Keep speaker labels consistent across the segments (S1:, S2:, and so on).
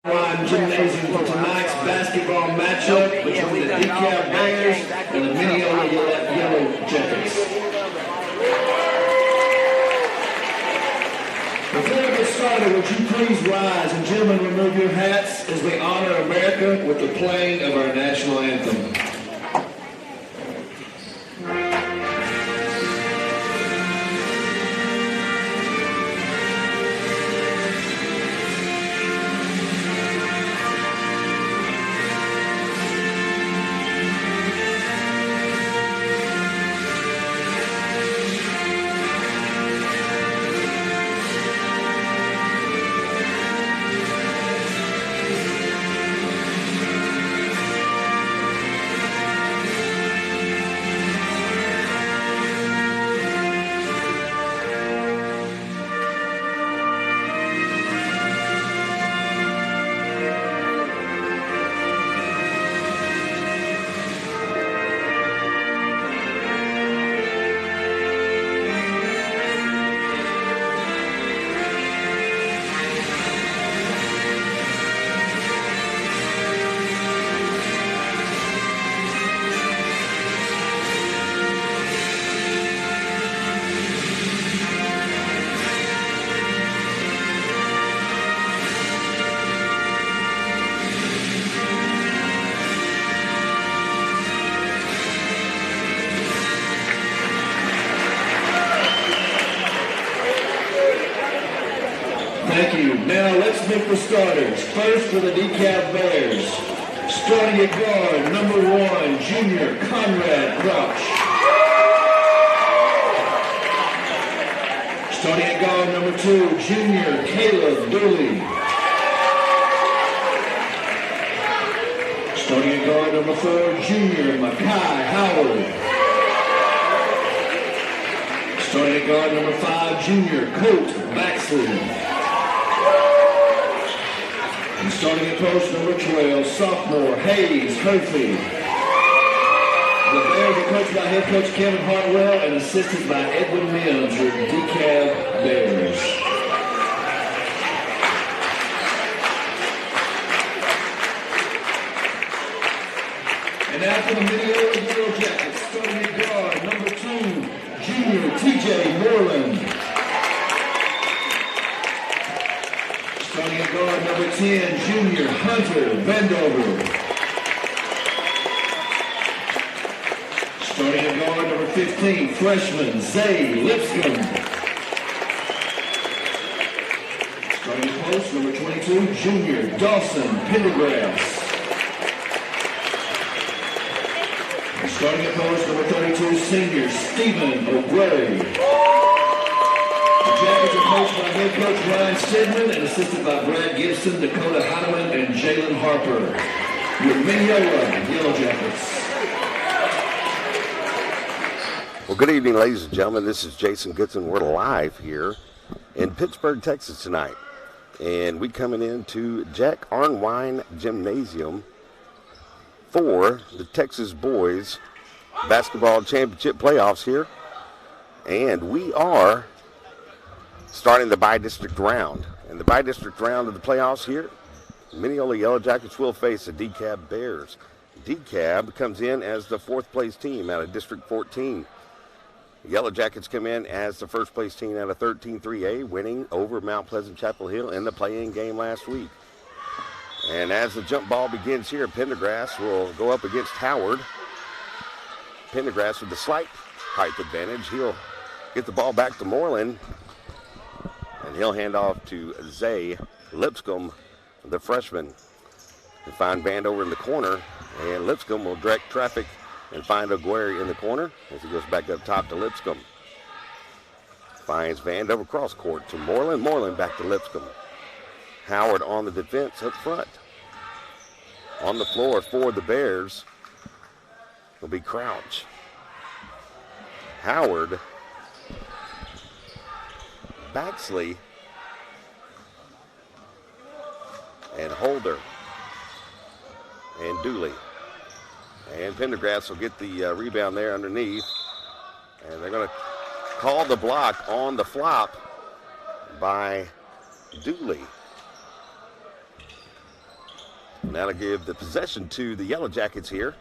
S1: Gymnasium for tonight's basketball matchup between the Dekalb Bears and the Mineola Yellow Jackets. Before we get started, would you please rise and gentlemen remove your hats as we honor America with the playing of our national anthem. Thank you. Now let's meet the starters. First for the Dekalb Bears. Starting at guard, number 1, junior Conrad Crouch. Starting at guard, number 2, junior Caleb Dooley. Starting at guard, number 4, junior Makai Howard. Starting at guard, number 5, junior Colt Baxley. And starting at post number 12, sophomore Hayes Herfey. The Bears are coached by head coach Kevin Hartwell and assisted by Edwin Mims, your Dekalb Bears. And now for the Mineola Yellow Jackets, starting at guard, number 2, junior TJ Moreland. Starting at guard, number 10, junior Hunter Vandover. Starting at guard, number 15, freshman Zay Lipscomb. Starting at post, number 22, junior Dawson Pendergrass. And starting at post, number 32, senior Stephen O'Grady. The Jackets are coached by head coach Ryan Stidman and assisted by Brad Gibson, Dakota Heineman, and Jalen Harper. Your Mineola Yellow Jackets.
S2: Well, good evening, ladies and gentlemen. This is Jason Goodson. We're live here in Pittsburgh, Texas tonight. And we coming into Jack Arnwine Gymnasium for the Texas Boys Basketball Championship playoffs here. And we are starting the bi-district round. And the bi-district round of the playoffs here, Mineola Yellow Jackets will face the Dekalb Bears. Dekalb comes in as the 4th place team out of District 14. The Yellow Jackets come in as the 1st place team out of 13-3A, winning over Mount Pleasant Chapel Hill in the play-in game last week. And as the jump ball begins here, Pendergrass will go up against Howard. Pendergrass with the slight height advantage. He'll get the ball back to Moreland. And he'll hand off to Zay Lipscomb, the freshman. They find Vandover in the corner, and Lipscomb will direct traffic and find Aguirre in the corner as he goes back up top to Lipscomb. Finds Vandover cross court to Moreland. Moreland back to Lipscomb. Howard on the defense up front. On the floor for the Bears will be Crouch. Howard, Baxley, and Holder, and Dooley. And Pendergrass will get the rebound there underneath. And they're going to call the block on the flop by Dooley. And that'll give the possession to the Yellow Jackets here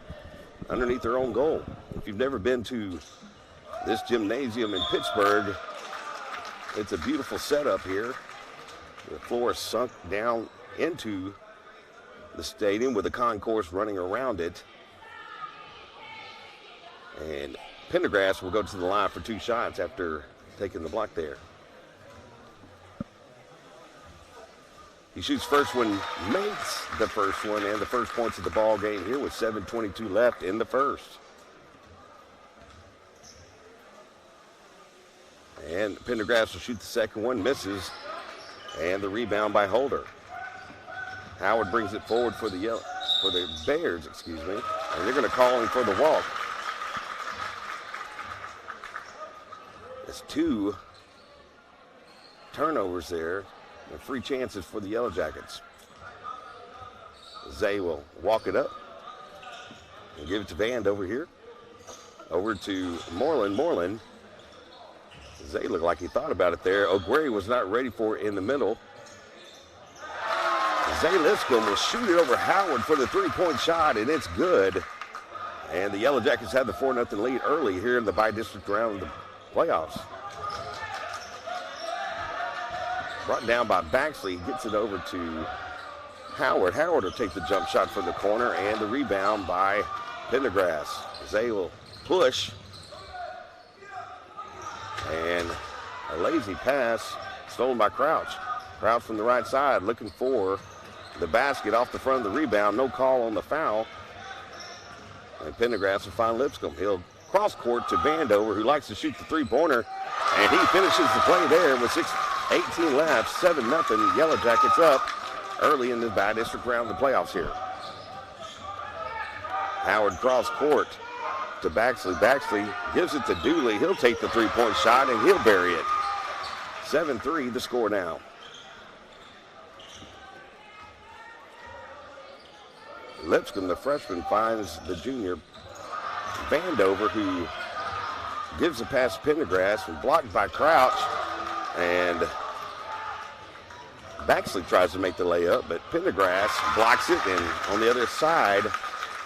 S2: underneath their own goal. If you've never been to this gymnasium in Pittsburgh, it's a beautiful setup here. The floor is sunk down into the stadium with a concourse running around it. And Pendergrass will go to the line for 2 shots after taking the block there. He shoots first one, makes the first one, and the first points of the ball game here with 7:22 left in the first. And Pendergrass will shoot the second one, misses, and the rebound by Holder. Howard brings it forward for the Bears, and they're going to call him for the walk. It's 2 turnovers there, and 3 chances for the Yellow Jackets. Zay will walk it up and give it to Vand over here. Over to Moreland. Moreland. Zay looked like he thought about it there. Ogueri was not ready for it in the middle. Zay Lipscomb will shoot it over Howard for the 3-point shot, and it's good. And the Yellow Jackets had the 4-0 lead early here in the bi-district round of the playoffs. Brought down by Baxley, gets it over to Howard. Howard will take the jump shot for the corner, and the rebound by Pendergrass. Zay will push. And a lazy pass stolen by Crouch. Crouch from the right side looking for the basket off the front of the rebound. No call on the foul. And Pendergrass will find Lipscomb. He'll cross court to Vandover, who likes to shoot the 3-pointer. And he finishes the play there with 6:18 left. 7-0 Yellow Jackets up early in the bi-district round of the playoffs here. Howard cross court to Baxley. Baxley gives it to Dooley. He'll take the 3-point shot and he'll bury it. 7-3 the score now. Lipscomb, the freshman, finds the junior Vandover, who gives a pass to Pendergrass and blocked by Crouch. And Baxley tries to make the layup, but Pendergrass blocks it, and on the other side,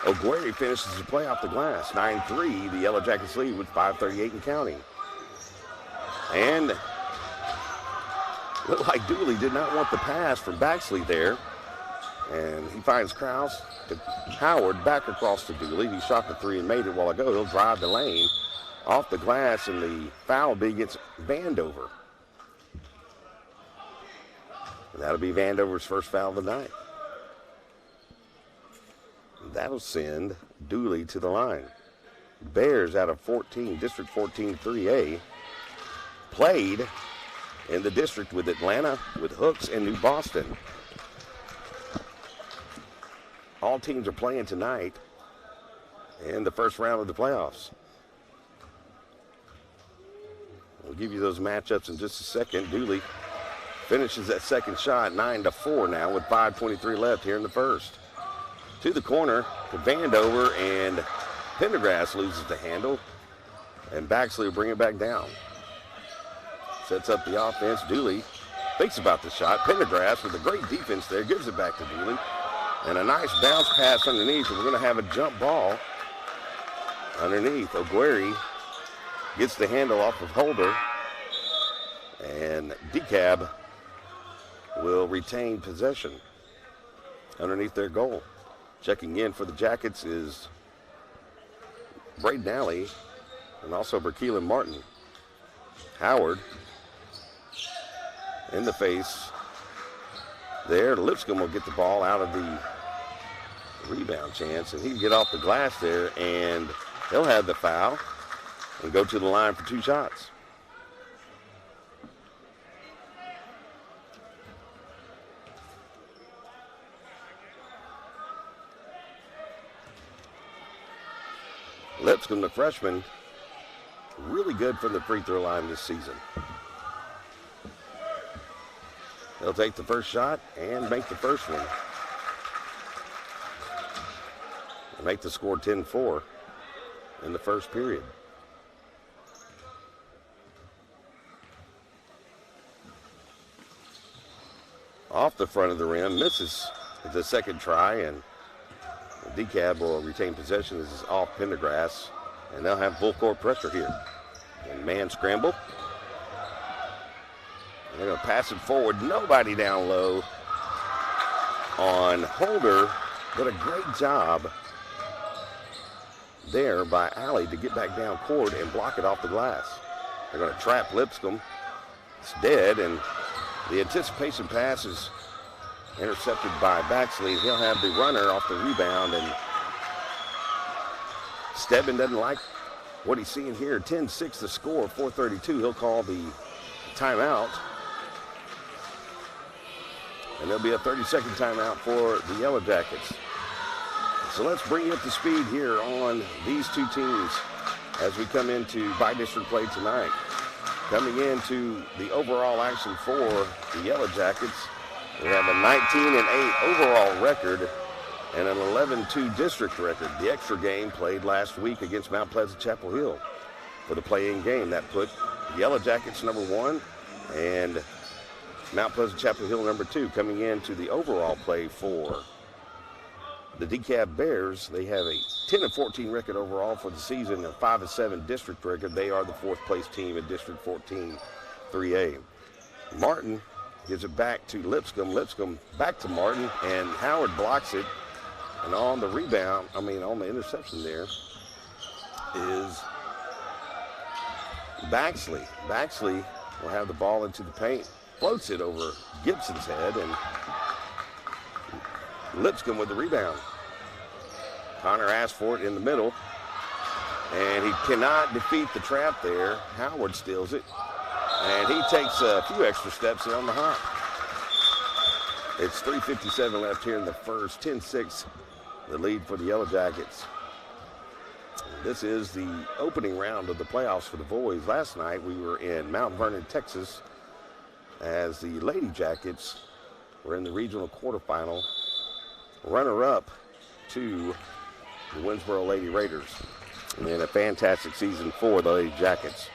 S2: Ogueri finishes the play off the glass. 9-3, the Yellow Jackets lead with 5:38 and counting. And looked like Dooley did not want the pass from Baxley there. And he finds Krause to Howard, back across to Dooley. He shot the 3 and made it a while ago. He'll drive the lane off the glass, and the foul will be against Vandover. And that'll be Vandover's first foul of the night. That'll send Dooley to the line. Bears out of 14, District 14 3A, played in the district with Atlanta, with Hooks, and New Boston. All teams are playing tonight in the first round of the playoffs. We'll give you those matchups in just a second. Dooley finishes that second shot, 9-4 now with 5:23 left here in the first. To the corner to Vandover, and Pendergrass loses the handle, and Baxley will bring it back down. Sets up the offense. Dooley thinks about the shot. Pendergrass with a great defense there gives it back to Dooley. And a nice bounce pass underneath, and we're going to have a jump ball underneath. Ogueri gets the handle off of Holder, and Dekalb will retain possession underneath their goal. Checking in for the Jackets is Braden Alley and also Berkeelan Martin. Howard in the face there. Lipscomb will get the ball out of the rebound chance, and he can get off the glass there, and he'll have the foul and go to the line for 2 shots. Lipscomb, the freshman, really good from the free throw line this season. He'll take the first shot and make the first one. And make the score 10-4 in the first period. Off the front of the rim, misses It's a second try, and Dekalb will retain possession. This is off Pendergrass, and they'll have full court pressure here. And man scramble. And they're going to pass it forward. Nobody down low on Holder. Did a great job there by Alley to get back down court and block it off the glass. They're going to trap Lipscomb. It's dead, and the anticipation pass is intercepted by Baxley. He'll have the runner off the rebound, and Stebbin doesn't like what he's seeing here. 10-6 the score, 4:32. He'll call the timeout. And there'll be a 30-second timeout for the Yellow Jackets. So let's bring you up to speed here on these two teams as we come into bi-district play tonight. Coming into the overall action for the Yellow Jackets, we have a 19-8 overall record and an 11-2 district record. The extra game played last week against Mount Pleasant Chapel Hill for the play-in game. That put the Yellow Jackets #1 and Mount Pleasant Chapel Hill #2. Coming into the overall play for the Dekalb Bears, they have a 10-14 record overall for the season, a 5-7 district record. They are the 4th place team in District 14 3A. Martin gives it back to Lipscomb. Lipscomb back to Martin, and Howard blocks it. And on the rebound, on the interception there is Baxley. Baxley will have the ball into the paint, floats it over Gibson's head, and Lipscomb with the rebound. Connor asked for it in the middle, and he cannot defeat the trap there. Howard steals it, and he takes a few extra steps on the hop. It's 3:57 left here in the first. 10-6, the lead for the Yellow Jackets. This is the opening round of the playoffs for the boys. Last night we were in Mount Vernon, Texas, as the Lady Jackets were in the regional quarterfinal, runner-up to the Winsboro Lady Raiders. And a fantastic season for the Lady Jackets.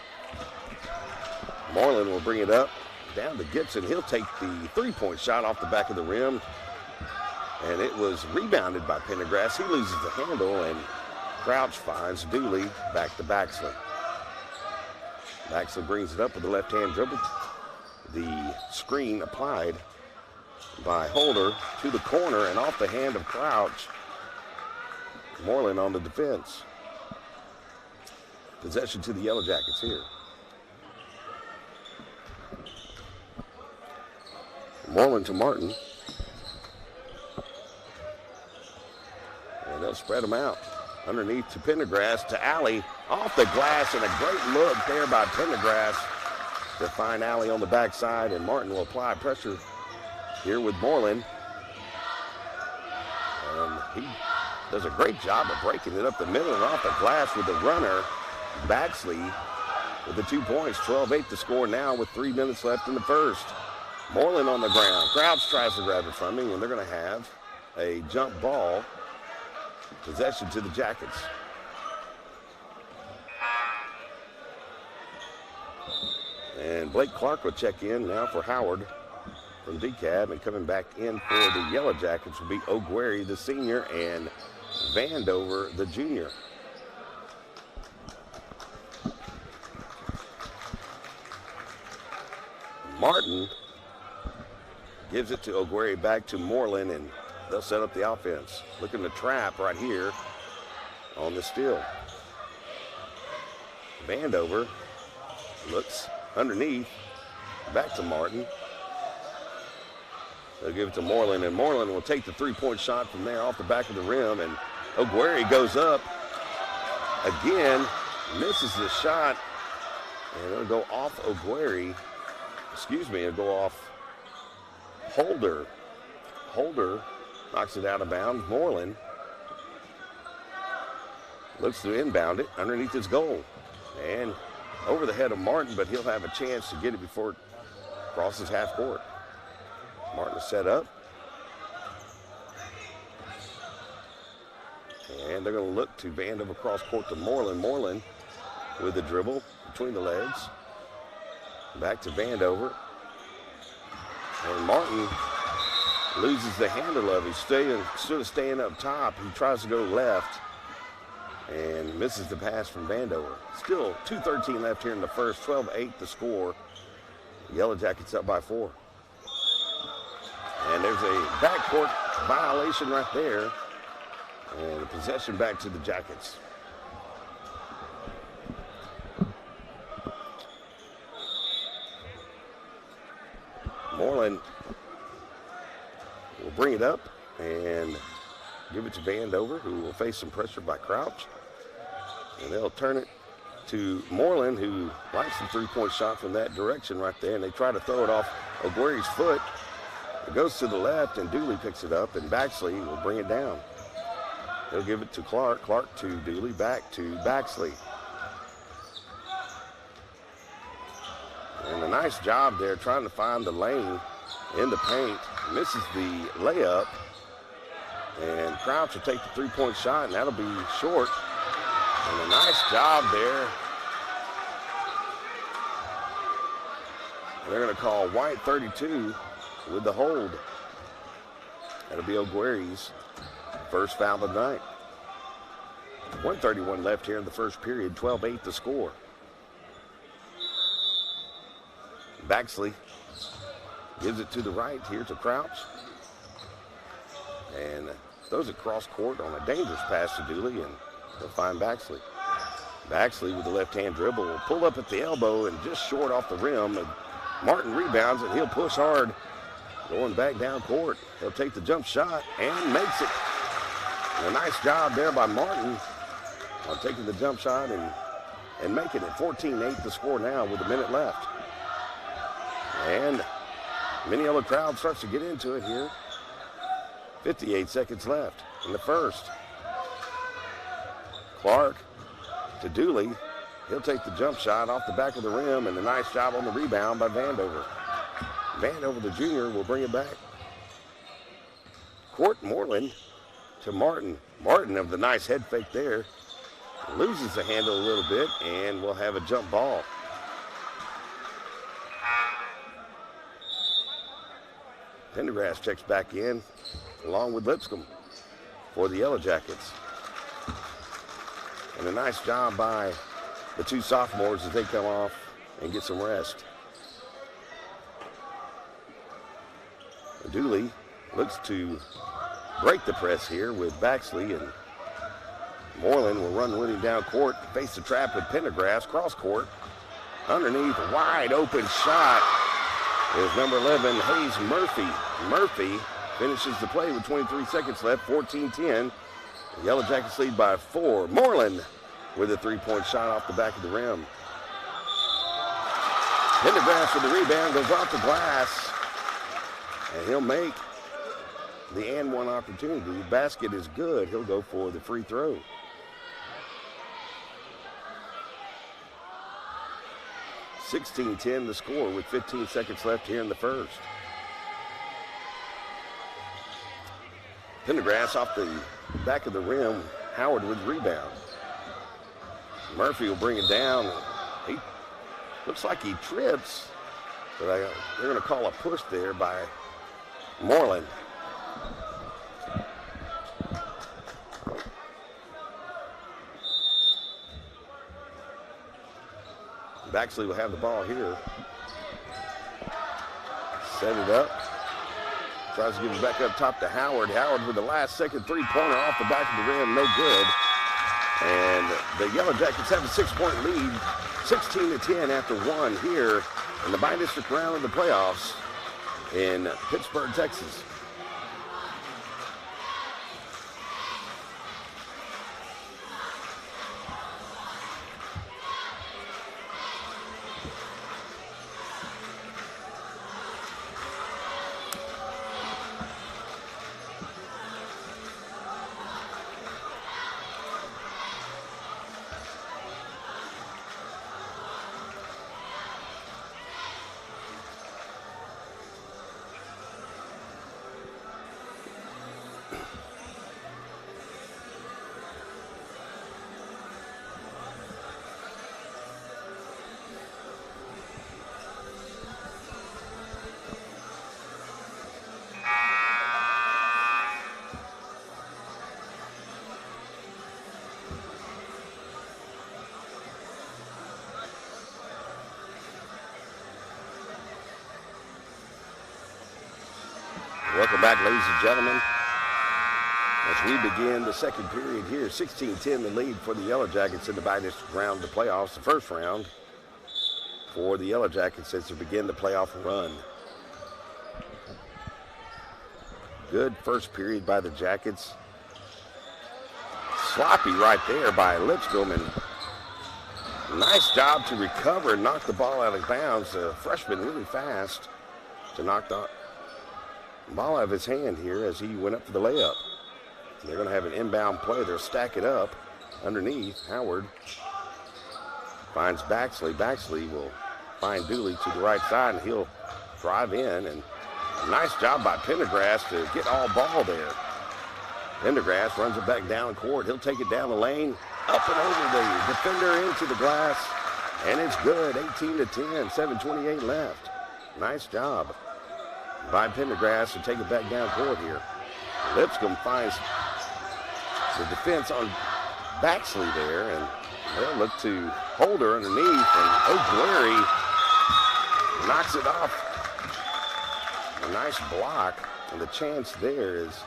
S2: Moreland will bring it up down to Gibson. He'll take the three-point shot off the back of the rim, and it was rebounded by Pendergrass. He loses the handle, and Crouch finds Dooley back to Baxley. Baxley brings it up with the left-hand dribble. The screen applied by Holder to the corner and off the hand of Crouch. Moreland on the defense. Possession to the Yellow Jackets here. Moreland to Martin. And they'll spread them out. Underneath to Pendergrass, to Alley, off the glass, and a great look there by Pendergrass to find Alley on the backside, and Martin will apply pressure here with Moreland. And he does a great job of breaking it up the middle and off the glass with the runner. Baxley with the 2 points, 12-8 to score now with 3 minutes left in the first. Moreland on the ground. Crouch tries to grab it from him, and they're going to have a jump ball. Possession to the Jackets. And Blake Clark will check in now for Howard from Dekalb, and coming back in for the Yellow Jackets will be O'Guary, the senior, and Vandover, the junior. Martin gives it to O'Guary, back to Moreland, and they'll set up the offense. Looking to trap right here on the steal. Vandover looks underneath, back to Martin. They'll give it to Moreland, and Moreland will take the three-point shot from there off the back of the rim, and O'Guary goes up again, misses the shot, and it'll go off O'Guary. It'll go off Holder. Holder knocks it out of bounds. Moreland looks to inbound it underneath his goal. And over the head of Martin, but he'll have a chance to get it before it crosses half court. Martin is set up. And they're going to look to Vandover across court to Moreland. Moreland with the dribble between the legs. Back to Vandover. And Martin loses the handle of it. Instead of staying up top, he tries to go left and misses the pass from Vandover. Still 2:13 left here in the first, 12-8 the score. Yellow Jackets up by 4. And there's a backcourt violation right there. And a possession back to the Jackets. Moreland will bring it up and give it to Vandover, who will face some pressure by Crouch. And they'll turn it to Moreland, who likes the three-point shot from that direction right there. And they try to throw it off Ogueri's foot. It goes to the left, and Dooley picks it up, and Baxley will bring it down. They'll give it to Clark. Clark to Dooley, back to Baxley. And a nice job there trying to find the lane in the paint. Misses the layup. And Crouch will take the three-point shot, and that'll be short. And a nice job there. They're going to call White 32 with the hold. That'll be Ogueri's first foul of the night. 1:31 left here in the first period, 12-8 the score. Baxley gives it to the right here to Crouch. And throws it cross court on a dangerous pass to Dooley, and they'll find Baxley. Baxley with the left-hand dribble will pull up at the elbow and just short off the rim. And Martin rebounds, and he'll push hard going back down court. He'll take the jump shot and makes it. And a nice job there by Martin on taking the jump shot and making it. 14-8 the score now with a minute left. And Mineola crowd starts to get into it here. 58 seconds left in the first. Clark to Dooley. He'll take the jump shot off the back of the rim, and a nice job on the rebound by Vandover. Vandover, the junior, will bring it back. Court Moreland to Martin. Martin of the nice head fake there. Loses the handle a little bit, and we'll have a jump ball. Pendergrass checks back in, along with Lipscomb for the Yellow Jackets. And a nice job by the two sophomores as they come off and get some rest. Dooley looks to break the press here with Baxley, and Moreland will run with him down court, face the trap with Pendergrass, cross court. Underneath, wide open shot is number 11, Hayes Murphy. Murphy finishes the play with 23 seconds left, 14-10. The Yellow Jackets lead by 4. Moreland with a three-point shot off the back of the rim. Pendergrass with the rebound, goes off the glass, and he'll make the and one opportunity. The basket is good. He'll go for the free throw. (16-10) the score with 15 seconds left here in the first. Pendergrass off the back of the rim. Howard with the rebound. Murphy will bring it down. He looks like he trips, but they're going to call a push there by Moreland. Baxley will have the ball here. Set it up. Tries to give it back up top to Howard. Howard with the last second three-pointer off the back of the rim. No good. And the Yellow Jackets have a 6-point lead. 16-10 after one here in the bi-district round of the playoffs in Pittsburgh, Texas. Welcome back, ladies and gentlemen. As we begin the second period here, 16-10 the lead for the Yellow Jackets in the back round of the playoffs, the first round for the Yellow Jackets as they begin the playoff run. Good first period by the Jackets. Sloppy right there by Lipscomb, and nice job to recover and knock the ball out of bounds. The freshman really fast to knock the ball out of his hand here as he went up for the layup. They're going to have an inbound play. They'll stack it up underneath. Howard finds Baxley. Baxley will find Dooley to the right side, and he'll drive in. And a nice job by Pendergrass to get all ball there. Pendergrass runs it back down court. He'll take it down the lane, up and over the defender into the glass, and it's good. 18-10, 7:28 left. Nice job by Pendergrass to take it back down court here. Lipscomb finds the defense on Baxley there, and they'll look to Holder underneath, and O'Guerry knocks it off. A nice block, and the chance there is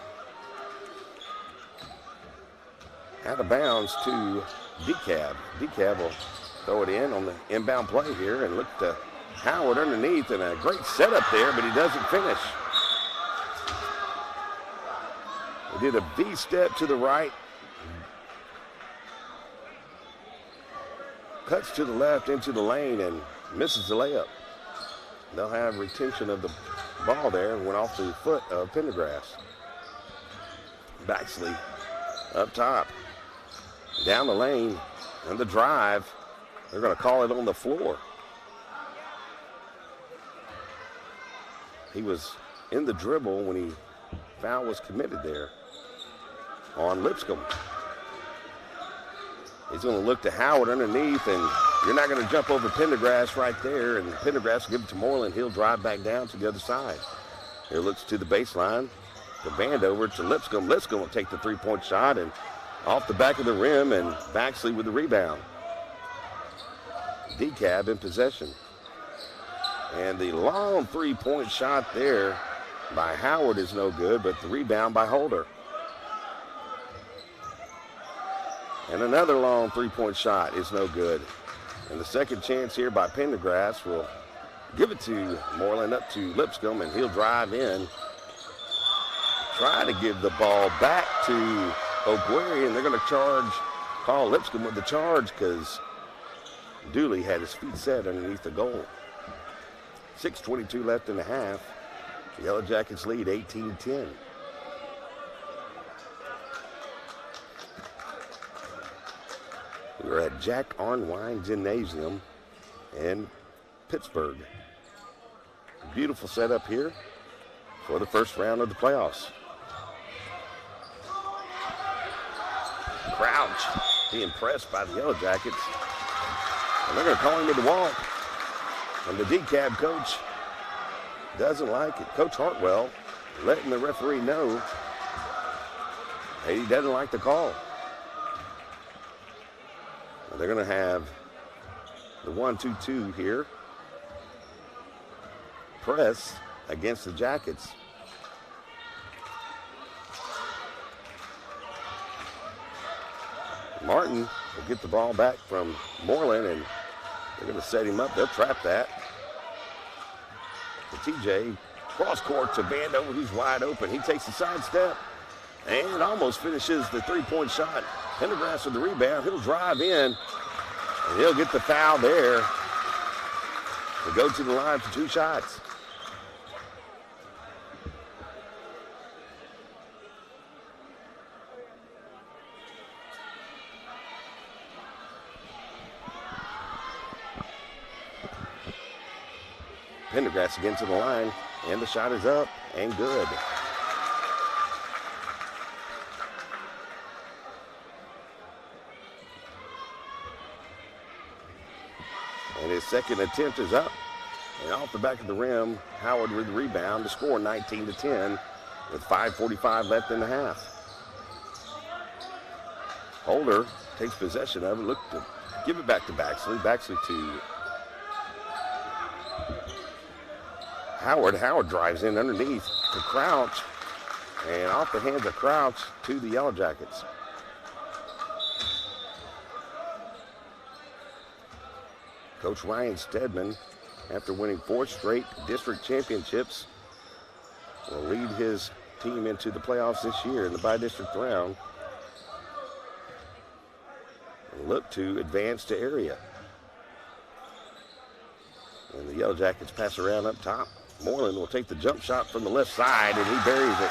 S2: out of bounds to Dekalb. Dekalb will throw it in on the inbound play here and look to Howard underneath, and a great setup there, but he doesn't finish. He did a V-step to the right, cuts to the left into the lane and misses the layup. They'll have retention of the ball there, went off the foot of Pendergrass. Baxley up top, down the lane, and the drive. They're going to call it on the floor. He was in the dribble when he foul was committed there on Lipscomb. He's going to look to Howard underneath, and you're not going to jump over Pendergrass right there, and Pendergrass will give it to Moreland. He'll drive back down to the other side. Here looks to the baseline. The band over to Lipscomb. Lipscomb will take the three-point shot, and off the back of the rim, and Baxley with the rebound. Dekalb in possession. And the long three-point shot there by Howard is no good, but the rebound by Holder. And another long three-point shot is no good. And the second chance here by Pendergrass will give it to Moreland up to Lipscomb, and he'll drive in. Try to give the ball back to O'Guerry, and they're going to call Lipscomb with the charge because Dooley had his feet set underneath the goal. 6:22 left in the half. The Yellow Jackets lead 18-10. We're at Jack Arnwine Gymnasium in Pittsburgh. Beautiful setup here for the first round of the playoffs. Crouch being pressed by the Yellow Jackets. And they're going to call him to the walk. And the Dekalb coach doesn't like it. Coach Hartwell letting the referee know that he doesn't like the call. And they're going to have the 1-2-2 here. Press against the Jackets. Martin will get the ball back from Moreland, and they're going to set him up. They'll trap that. The TJ cross court to Vandover, who's wide open. He takes the side step and almost finishes the three-point shot. Pendergrass with the rebound. He'll drive in, and he'll get the foul there to go to the line for two shots. Pendergrass again to the line, and the shot is up and good. And his second attempt is up. And off the back of the rim, Howard with the rebound to score 19-10 with 5:45 left in the half. Holder takes possession of it, look to give it back to Baxley. Baxley to Howard. Howard drives in underneath, to Crouch, and off the hands of Crouch to the Yellow Jackets. Coach Ryan Stedman, after winning 4 straight district championships, will lead his team into the playoffs this year in the bi-district round and look to advance to area. And the Yellow Jackets pass around up top. Moreland will take the jump shot from the left side, and he buries it.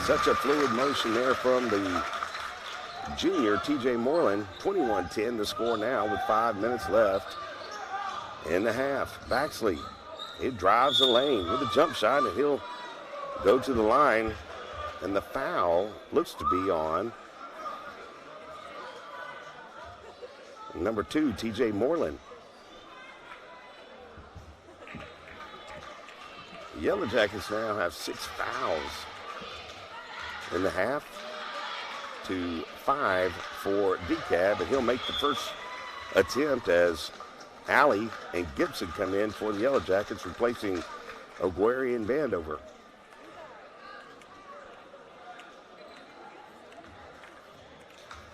S2: Such a fluid motion there from the junior, TJ Moreland. 21-10 the score now with 5 minutes left in the half. Baxley, he drives the lane with a jump shot, and he'll go to the line, and the foul looks to be on number 2, TJ Moreland. The Yellow Jackets now have 6 fouls in the half to 5 for Dekalb, and he'll make the first attempt as Alley and Gibson come in for the Yellow Jackets, replacing Ogueri and Vandover.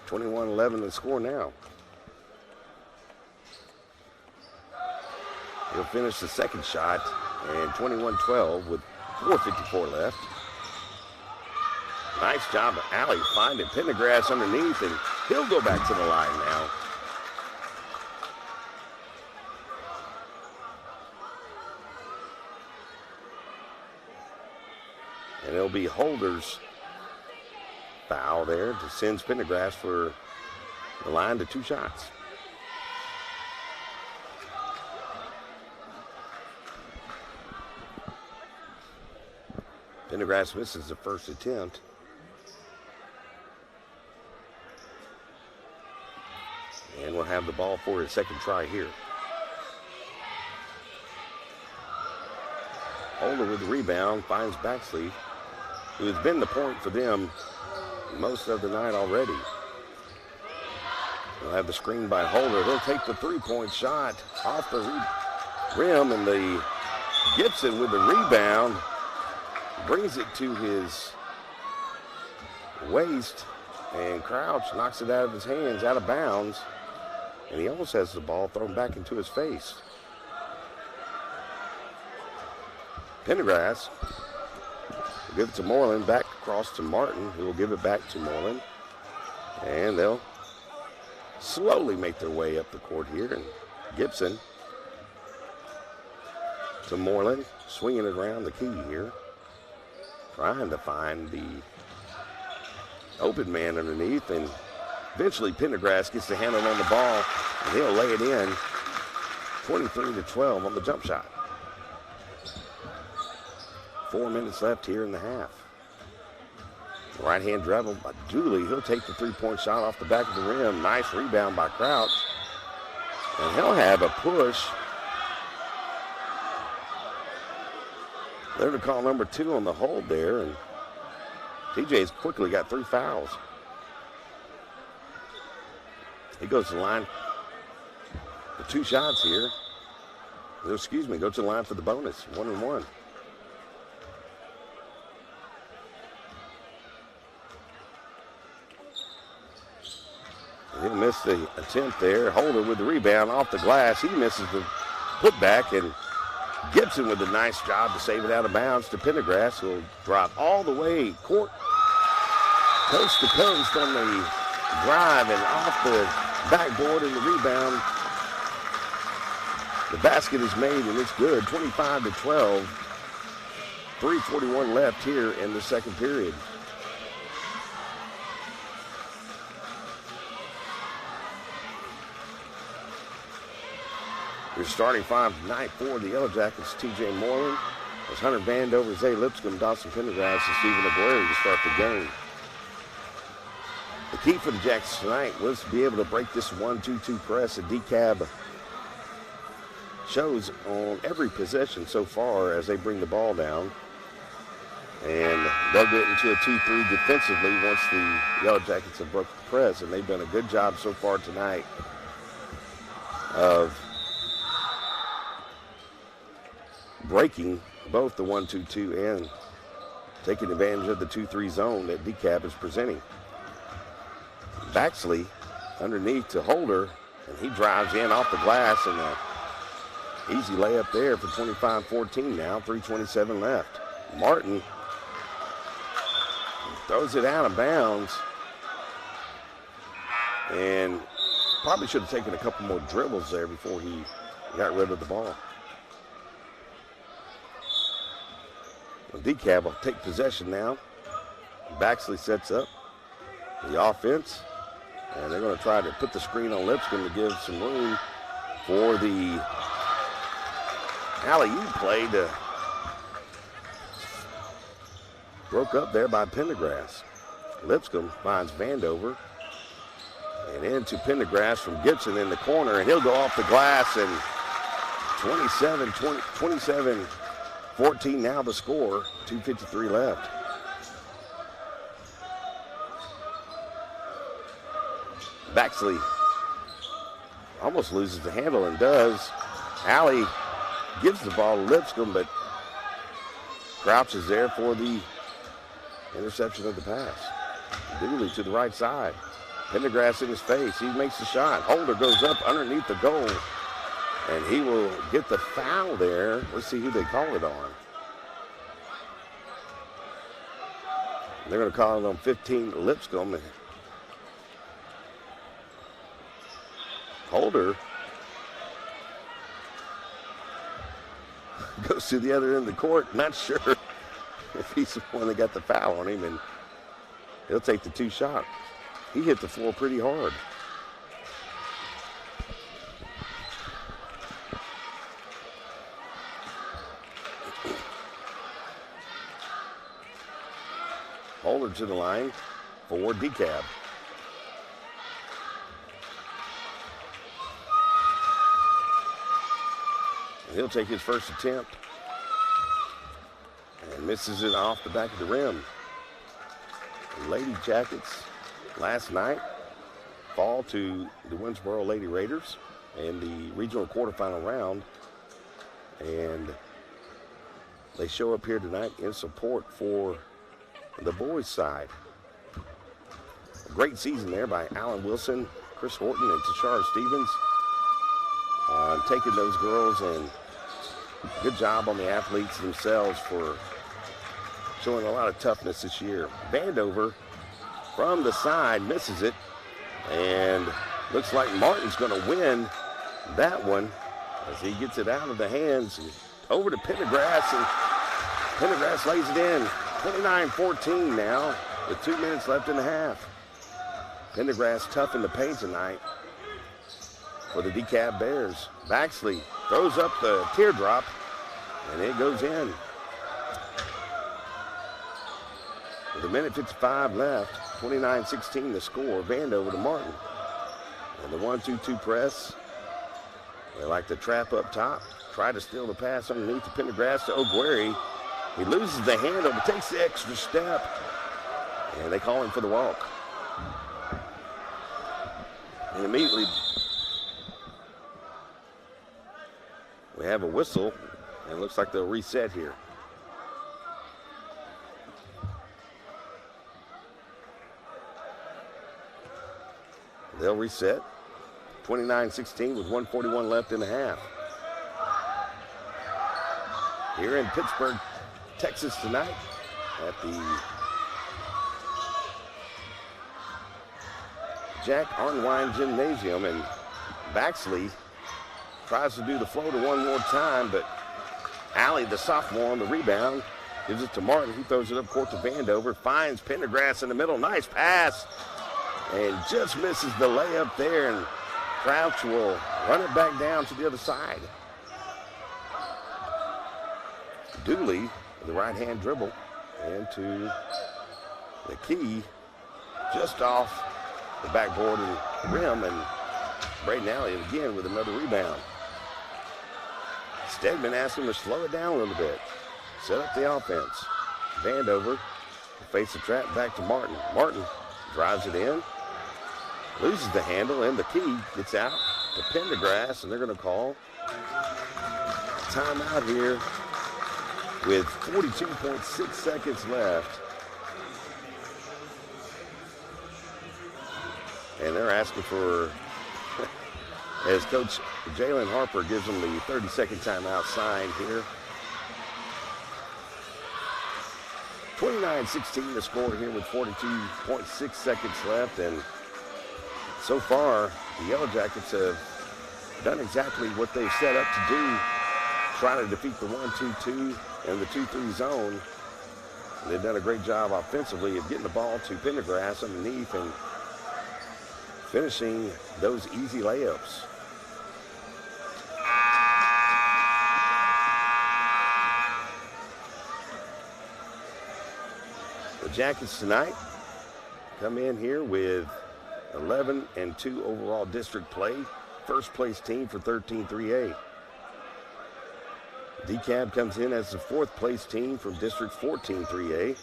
S2: (21-11) the score now. He'll finish the second shot, and 21-12 with 4:54 left. Nice job of Alley finding Pendergrass underneath, and he'll go back to the line now. And it'll be Holder's foul there to send Pendergrass for the line to 2 shots. Pendergrass misses the first attempt. And we'll have the ball for his second try here. Holder with the rebound finds Baxley, who has been the point for them most of the night already. We'll have the screen by Holder. He'll take the 3-point shot off the rim, and the Gibson with the rebound brings it to his waist, and Crouch knocks it out of his hands, out of bounds, and he almost has the ball thrown back into his face. Pendergrass will give it to Moreland, back across to Martin, who will give it back to Moreland, and they'll slowly make their way up the court here, and Gibson to Moreland, swinging it around the key here, trying to find the open man underneath, and eventually Pendergrass gets the handle on the ball, and he'll lay it in. 23-12 on the jump shot. 4 minutes left here in the half. Right-hand dribble by Dooley. He'll take the 3-point shot off the back of the rim. Nice rebound by Crouch. And he'll have a push. They're to call number 2 on the hold there, and TJ's quickly got 3 fouls. He goes to the line for 2 shots here. Excuse me, goes to the line for the bonus, 1-1. He'll miss the attempt there. Holder with the rebound off the glass. He misses the putback, and Gibson with a nice job to save it out of bounds to Pendergrass, who will drop all the way court, coast to coast on the drive and off the backboard, and the rebound. The basket is made, and it's good. 25-12. 3:41 left here in the second period. Your starting 5 tonight for the Yellow Jackets: TJ Moreland, as Hunter Vandover, Zay Lipscomb, Dawson Pendergrass, and Stephen Aguirre to start the game. The key for the Jackets tonight was to be able to break this 1-2-2 press that Dekalb shows on every possession so far as they bring the ball down. And they'll get into a 2-3 defensively once the Yellow Jackets have broke the press, and they've done a good job so far tonight of breaking both the 1-2-2 and taking advantage of the 2-3 zone that Dekalb is presenting. Baxley underneath to Holder, and he drives in off the glass, and an easy layup there for 25-14 now, 3:27 left. Martin throws it out of bounds, and probably should have taken a couple more dribbles there before he got rid of the ball. Dekalb will take possession now. Baxley sets up the offense, and they're going to try to put the screen on Lipscomb to give some room for the alley-oop play to broke up there by Pendergrass. Lipscomb finds Vandover, and into Pendergrass from Gibson in the corner, and he'll go off the glass, and 27-14 now the score, 2:53 left. Baxley almost loses the handle and does. Alley gives the ball to Lipscomb, but crouches there for the interception of the pass. Dooley to the right side. Pendergrass in his face. He makes the shot. Holder goes up underneath the goal, and he will get the foul there. Let's see who they call it on. They're going to call it on 15 Lipscomb. Holder goes to the other end of the court. Not sure if he's the one that got the foul on him, and he'll take the 2 shot. He hit the floor pretty hard. Holder to the line for Dekalb. He'll take his first attempt and misses it off the back of the rim. The Lady Jackets last night fall to the Winsboro Lady Raiders in the regional quarterfinal round, and they show up here tonight in support for the boys' side. A great season there by Alan Wilson, Chris Horton, and Tashara Stevens on taking those girls, and good job on the athletes themselves for showing a lot of toughness this year. Vandover from the side misses it, and looks like Martin's going to win that one as he gets it out of the hands and over to Pendergrass, and Pendergrass lays it in. 29-14 now with 2 minutes left in the half. Pendergrass tough in the paint tonight for the Dekalb Bears. Baxley throws up the teardrop, and it goes in. With 1:55 left, 29-16 the score. Vandover to Martin. And the 1-2-2 press. They like to trap up top. Try to steal the pass underneath the Pendergrass to Ogueri. He loses the handle, but takes the extra step. And they call him for the walk. And immediately we have a whistle, and it looks like they'll reset here. They'll reset. 29-16 with 1:41 left in the half. Here in Pittsburgh, Texas tonight at the Jack Arnwine Gymnasium, and Baxley tries to do the floater one more time, but Alley, the sophomore, on the rebound, gives it to Martin. He throws it up court to Vandover, finds Pendergrass in the middle. Nice pass, and just misses the layup there, and Crouch will run it back down to the other side. Dooley, the right-hand dribble, into the key, just off the backboard and rim, and Braden Alley again with another rebound. Stedman asked him to slow it down a little bit, set up the offense. Vandover face the trap back to Martin. Martin drives it in, loses the handle, and the key gets out to Pendergrass, and they're going to call timeout here with 42.6 seconds left. And they're asking for, as Coach Jalen Harper gives them the 30-second timeout sign here. 29-16 the score here with 42.6 seconds left. And so far, the Yellow Jackets have done exactly what they've set up to do, trying to defeat the 1-2-2 and the 2-3 zone. They've done a great job offensively of getting the ball to Pendergrass underneath and finishing those easy layups. The Jackets tonight come in here with 11-2 overall district play. First place team for 13-3A. Dekalb comes in as the fourth place team from District 14-3A.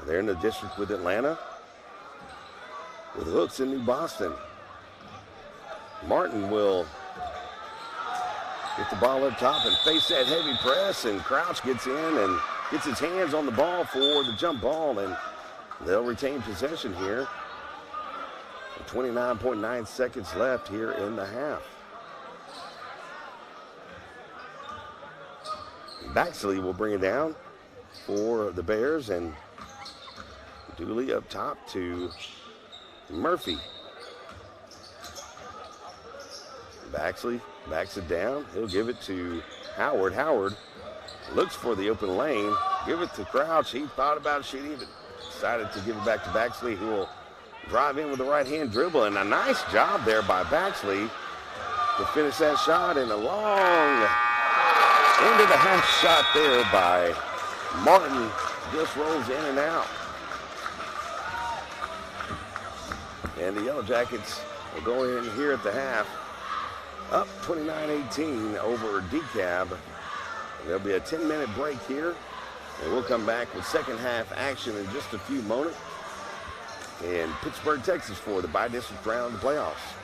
S2: They're in the district with Atlanta, with Hooks in New Boston. Martin will get the ball up top and face that heavy press, and Crouch gets in and gets his hands on the ball for the jump ball, and they'll retain possession here. 29.9 seconds left here in the half. Baxley will bring it down for the Bears, and Dooley up top to Murphy. Baxley backs it down. He'll give it to Howard. Howard looks for the open lane. Give it to Crouch. He thought about shooting, but decided to give it back to Baxley, who will drive in with the right-hand dribble. And a nice job there by Baxley to finish that shot, and a long into the half shot there by Martin. Just rolls in and out. And the Yellow Jackets will go in here at the half, up 29-18 over Dekalb. There'll be a 10-minute break here, and we'll come back with second half action in just a few moments in Pittsburgh, Texas for the bi-district round of the playoffs.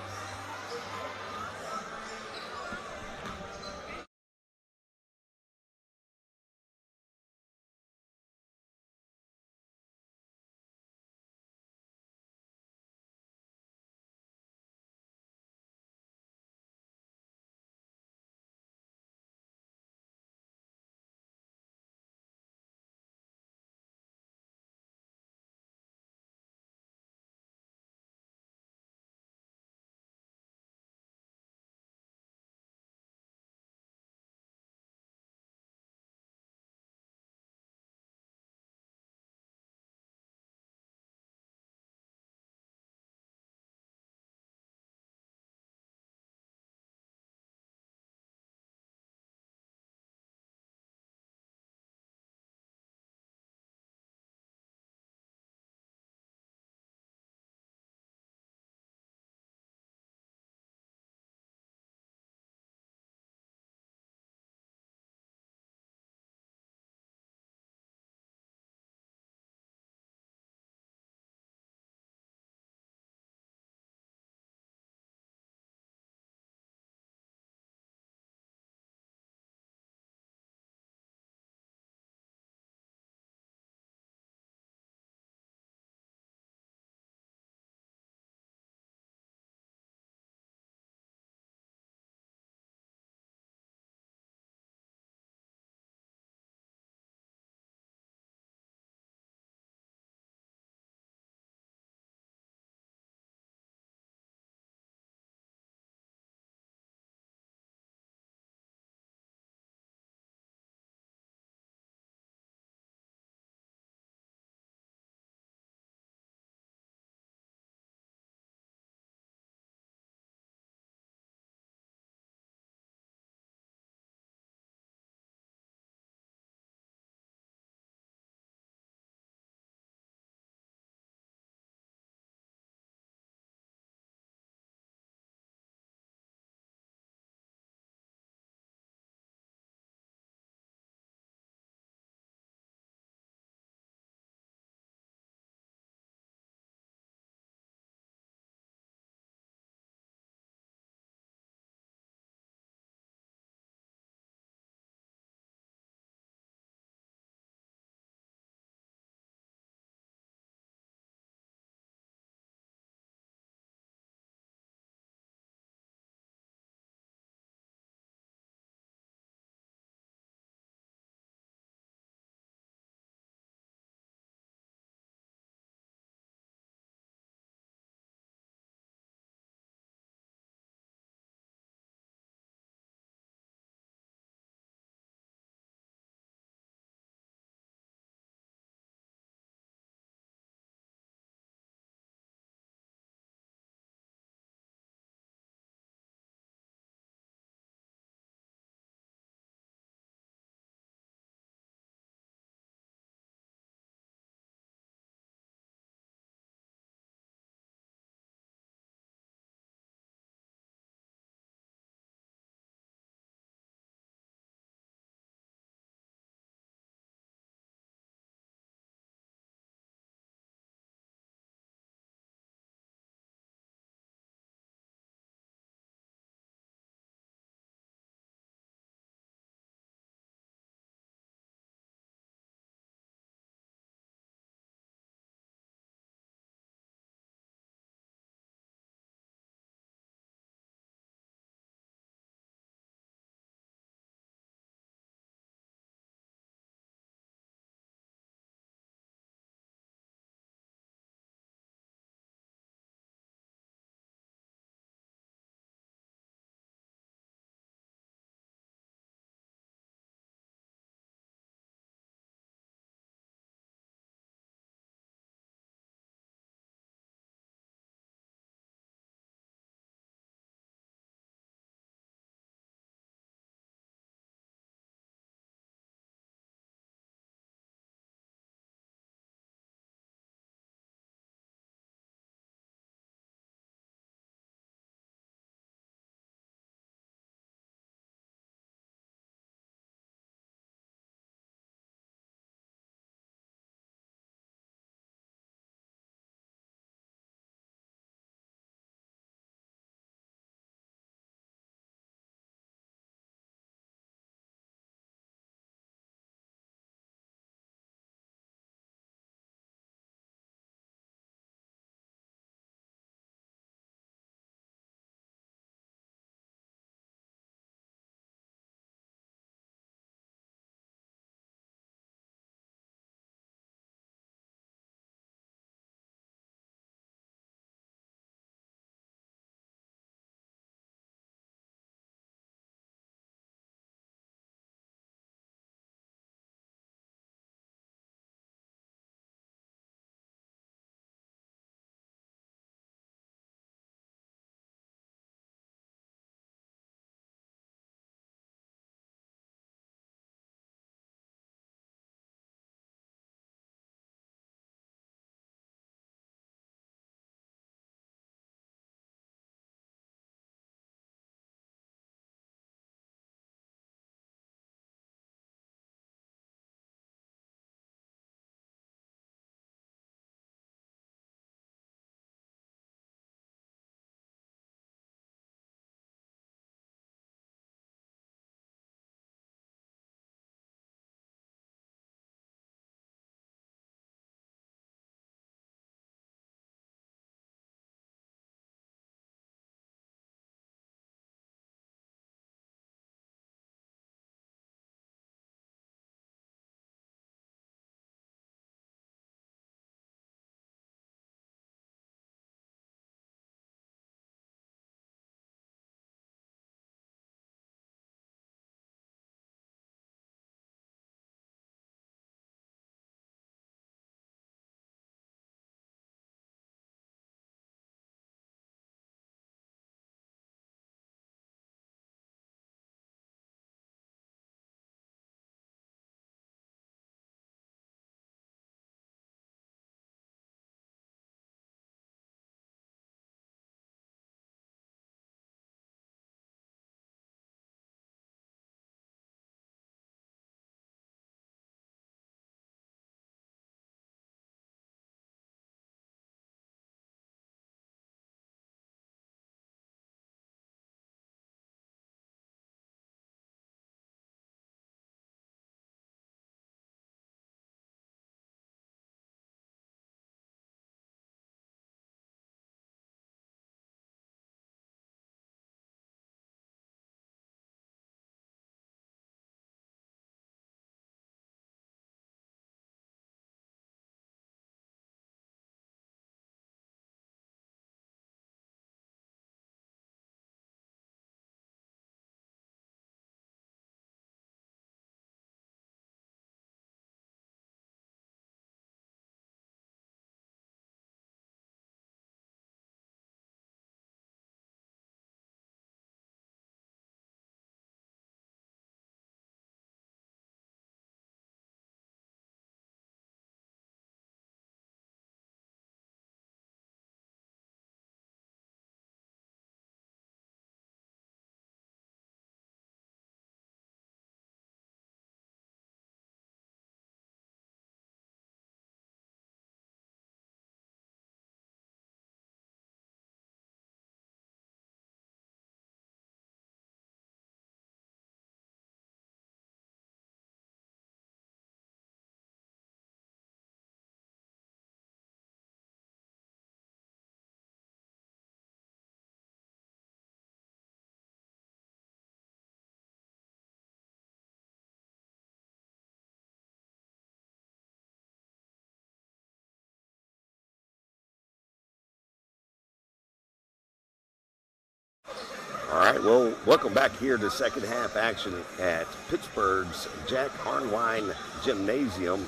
S2: Well, welcome back here to second half action at Pittsburgh's Jack Arnwine Gymnasium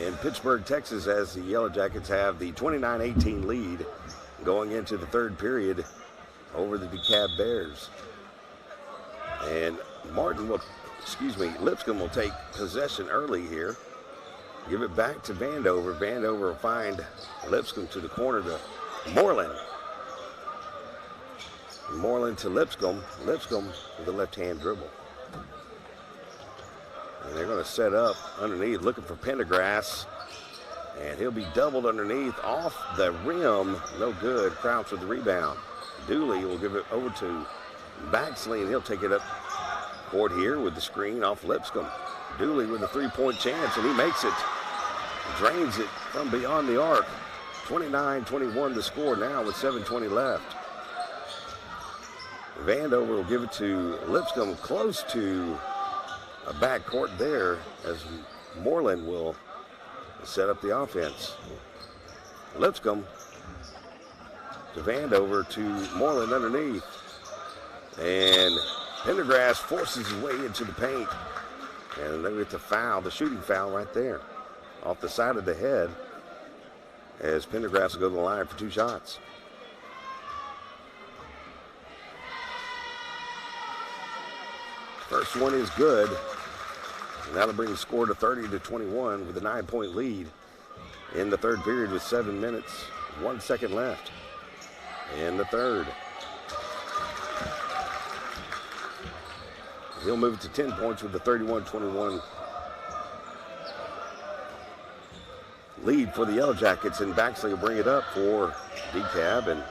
S2: in Pittsburgh, Texas, as the Yellow Jackets have the 29-18 lead going into the third period over the Dekalb Bears. And Lipscomb will take possession early here. Give it back to Vandover. Vandover will find Lipscomb to the corner to Moreland. Moreland to Lipscomb. Lipscomb with a left-hand dribble. And they're going to set up underneath, looking for Pendergrass. And he'll be doubled underneath, off the rim. No good. Crouch with the rebound. Dooley will give it over to Baxley, and he'll take it up court here with the screen off Lipscomb. Dooley with a three-point chance, and he makes it. Drains it from beyond the arc. 29-21 the score now with 7:20 left. Vandover will give it to Lipscomb, close to a backcourt there, as Moreland will set up the offense. Lipscomb to Vandover to Moreland underneath. And Pendergrass forces his way into the paint. And they get the foul, the shooting foul right there, off the side of the head, as Pendergrass will go to the line for two shots. First one is good. And that'll bring the score to 30-21 with a 9-point lead in the third period with 7 minutes, 1 second left in the third. He'll move it to 10 points with the 31-21 lead for the Yellow Jackets, and Baxley will bring it up for Dekalb, and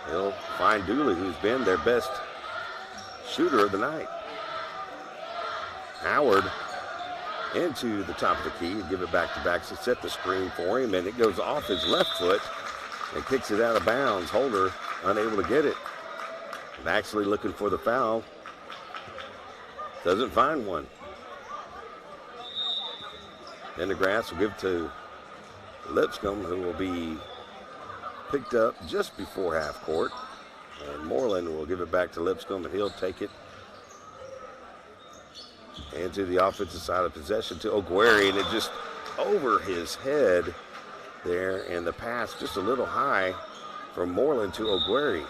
S2: he'll find Dooley, who's been their best shooter of the night. Howard into the top of the key, give it back to Baxley, set the screen for him, and it goes off his left foot and kicks it out of bounds. Holder unable to get it. Baxley looking for the foul. Doesn't find one. Pendergrass will give it to Lipscomb, who will be picked up just before half court. And Moreland will give it back to Lipscomb, and he'll take it into the offensive side of possession to Ogueri, and it just over his head there, and the pass just a little high from Moreland to Ogueri.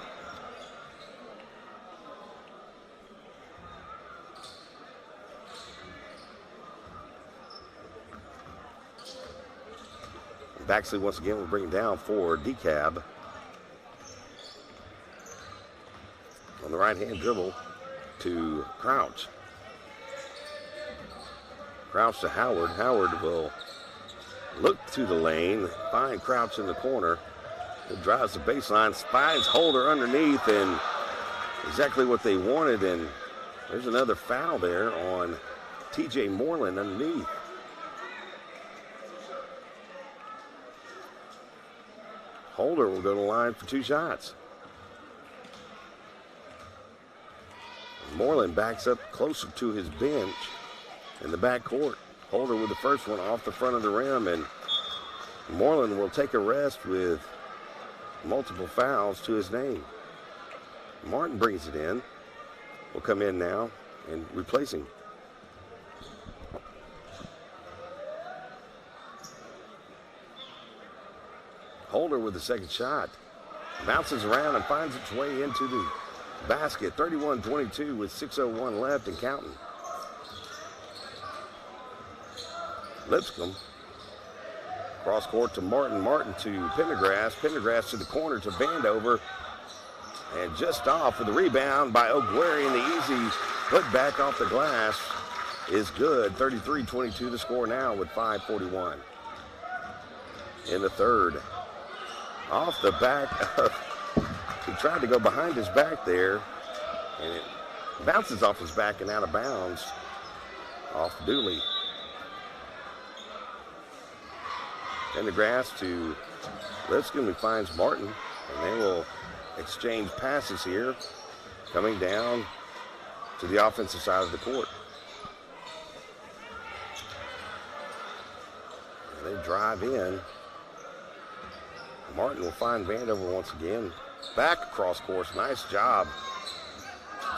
S2: Baxley once again will bring it down for Dekalb. On the right-hand dribble to Crouch. Crouch to Howard. Howard will look to the lane, find Crouch in the corner. It drives the baseline, finds Holder underneath, and exactly what they wanted. And there's another foul there on TJ Moreland underneath. Holder will go to the line for two shots. Moreland backs up closer to his bench in the backcourt. Holder with the first one off the front of the rim, and Moreland will take a rest with multiple fouls to his name. Martin brings it in. Will come in now and replace him. Holder with the second shot. Bounces around and finds its way into the basket. 31-22 with 6:01 left and counting. Lipscomb. Cross court to Martin. Martin to Pendergrass. Pendergrass to the corner to Vandover. And just off with the rebound by Ogueri, and the easy put back off the glass is good. 33-22 the score now with 5:41 in the third. Off the back of, he tried to go behind his back there, and it bounces off his back and out of bounds off Dooley. Pendergrass to Lipscomb, who finds Martin, and they will exchange passes here, coming down to the offensive side of the court. And they drive in. Martin will find Vandover once again. Back across course. Nice job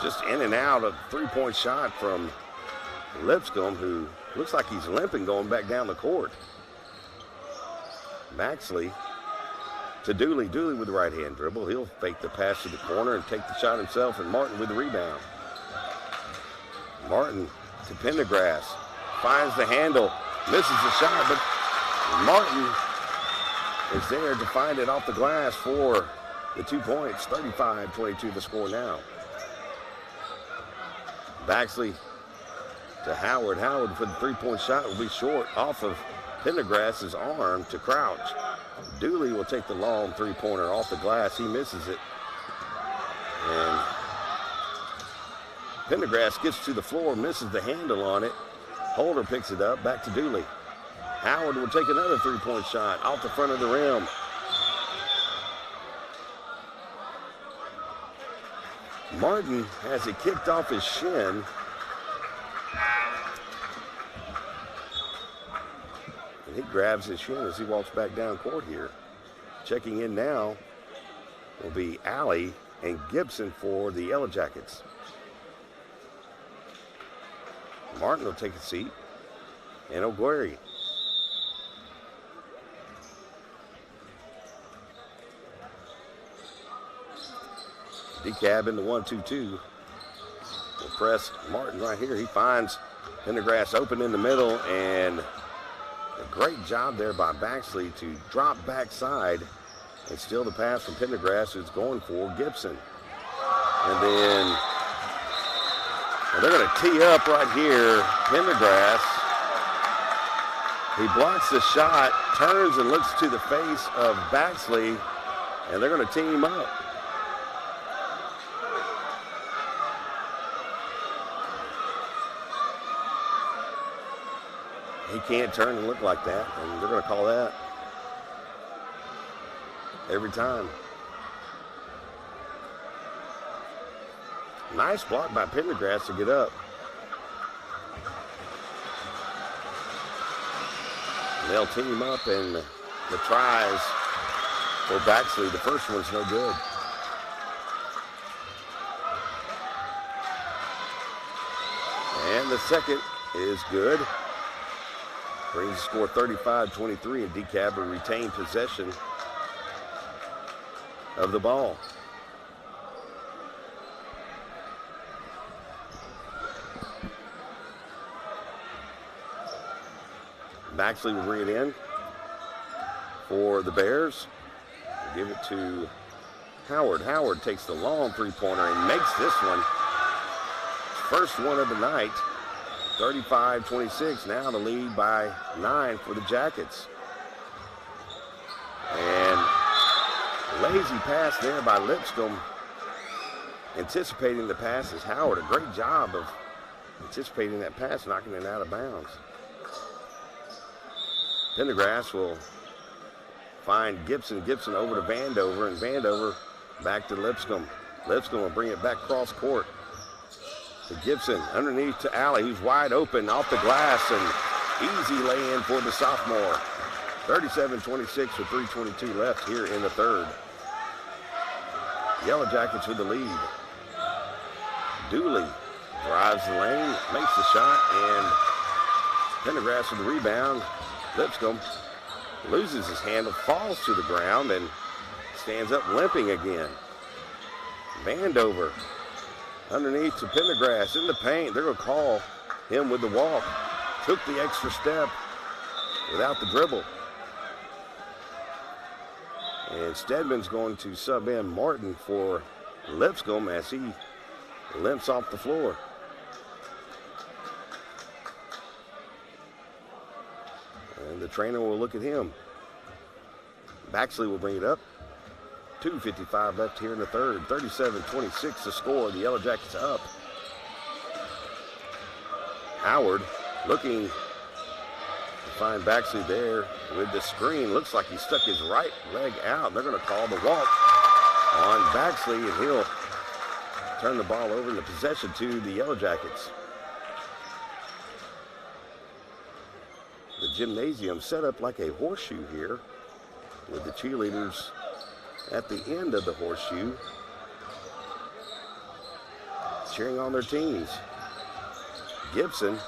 S2: Just in and out of three-point shot from Lipscomb, who looks like he's limping going back down the court. Maxley to Dooley. Dooley with the right-hand dribble. He'll fake the pass to the corner and take the shot himself, and Martin with the rebound. Martin to Pendergrass. Finds the handle. Misses the shot, but Martin is there to find it off the glass for the 2 points. 35-22 the score now. Baxley to Howard. Howard for the three-point shot will be short off of Pendergrass's arm to Crouch. Dooley will take the long three-pointer off the glass. He misses it. And Pendergrass gets to the floor, misses the handle on it. Holder picks it up, back to Dooley. Howard will take another three-point shot off the front of the rim. Martin has it kicked off his shin. And he grabs his shin as he walks back down court here. Checking in now will be Alley and Gibson for the Yellow Jackets. Martin will take a seat. And O'Guary. Dekalb in the 1-2-2. Will press Martin right here. He finds Pendergrass open in the middle, and a great job there by Baxley to drop backside and steal the pass from Pendergrass, who's going for Gibson. And then they're going to tee up right here. Pendergrass. He blocks the shot, turns and looks to the face of Baxley, and they're going to team up. He can't turn and look like that, and they're going to call that every time. Nice block by Pendergrass to get up. They'll team up, and the tries for Baxley. The first one's no good. And the second is good. Brings the score 35-23, and Dekalb will retain possession of the ball. Baxley will bring it in for the Bears. Give it to Howard. Howard takes the long three-pointer and makes this one. First one of the night. 35-26, now the lead by 9 for the Jackets. And lazy pass there by Lipscomb. Anticipating the pass is Howard. A great job of anticipating that pass, knocking it out of bounds. Pendergrass will find Gibson. Gibson over to Vandover, and Vandover back to Lipscomb. Lipscomb will bring it back cross court to Gibson, underneath to Alley, who's wide open off the glass, and easy lay-in for the sophomore. 37-26 with 3:22 left here in the third. Yellow Jackets with the lead. Dooley drives the lane, makes the shot, and Pendergrass with the rebound. Lipscomb loses his handle, falls to the ground, and stands up limping again. Vandover underneath to Pendergrass in the paint. They're going to call him with the walk. Took the extra step without the dribble. And Stedman's going to sub in Martin for Lipscomb as he limps off the floor. And the trainer will look at him. Baxley will bring it up. 2:55 left here in the third. 37-26 the score. The Yellow Jackets up. Howard looking to find Baxley there with the screen. Looks like he stuck his right leg out. They're going to call the walk on Baxley, and he'll turn the ball over in the possession to the Yellow Jackets. The gymnasium set up like a horseshoe here with the cheerleaders at the end of the horseshoe cheering on their teams. Gibson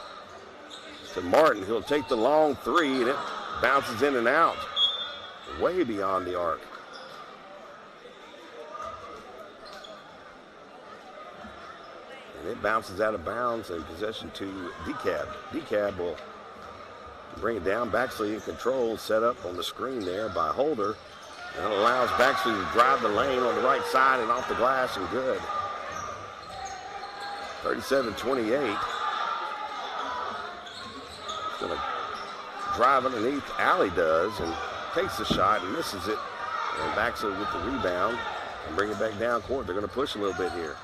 S2: to Martin. He'll take the long three, and it bounces in and out, way beyond the arc. And it bounces out of bounds and possession to Dekalb. Dekalb will bring it down. Baxley in control, set up on the screen there by Holder. And it allows Baxley to drive the lane on the right side and off the glass, and good. 37-28. Going to drive underneath. Alley does, and takes the shot and misses it. And Baxley with the rebound and bring it back down court. They're going to push a little bit here.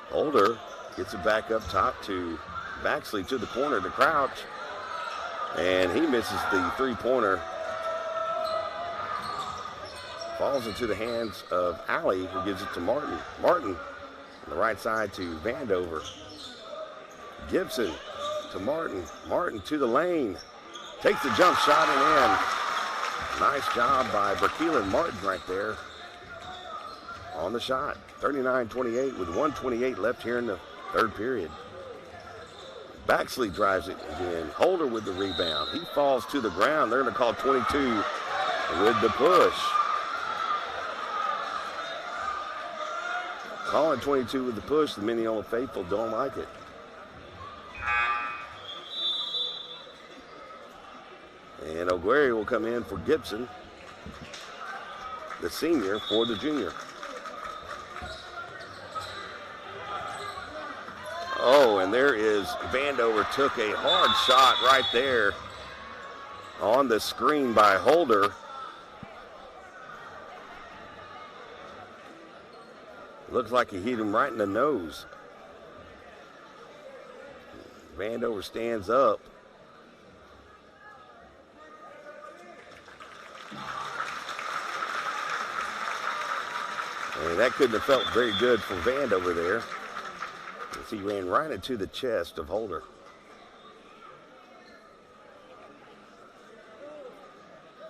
S2: Holder gets it back up top to Baxley to the corner to Crouch. And he misses the three-pointer. Falls into the hands of Alley, who gives it to Martin. Martin on the right side to Vandover. Gibson to Martin. Martin to the lane. Takes the jump shot and in. Nice job by Berkeelan Martin right there on the shot. 39-28 with 1:28 left here in the third period. Baxley drives it again. Holder with the rebound. He falls to the ground. They're going to call 22 with the push. Calling 22 with the push. The Mineola faithful don't like it. And Oguere will come in for Gibson, the senior for the junior. Oh, and there is Vandover took a hard shot right there on the screen by Holder. Looks like he hit him right in the nose. Vandover stands up. And that couldn't have felt very good for Vandover there, as he ran right into the chest of Holder.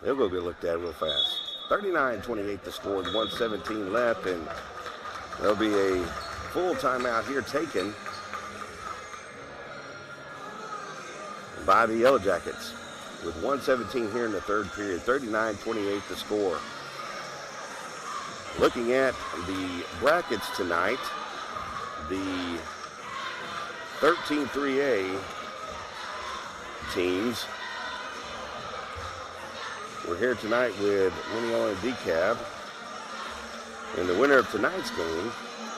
S2: They'll go get looked at real fast. 39-28 the score with 1:17 left, and there'll be a full timeout here taken by the Yellow Jackets with 1:17 here in the third period. 39-28 the score. Looking at the brackets tonight, the 13-3A teams. We're here tonight with Mineola and Dekalb. And the winner of tonight's game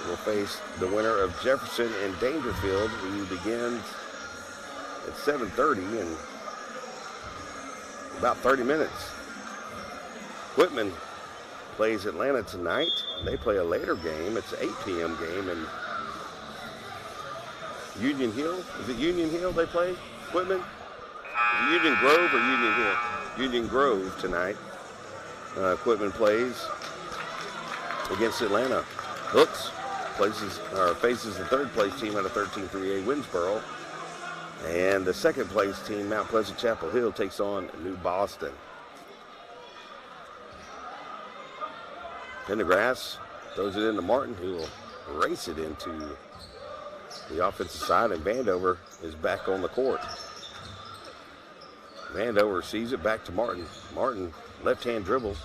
S2: will face the winner of Jefferson and Dangerfield, who begins at 7:30 in about 30 minutes. Whitman plays Atlanta tonight. They play a later game. It's an 8 p.m. game in Union Hill. Is it Union Hill they play? Whitman? Is it Union Grove or Union Hill? Union Grove tonight. Whitman plays against Atlanta. Hooks faces the third place team out of 13-3A Winsboro. And the second place team, Mount Pleasant Chapel Hill, takes on New Boston. Pendergrass throws it into Martin, who will race it into the offensive side, and Vandover is back on the court. Vandover sees it back to Martin. Martin, left-hand dribble,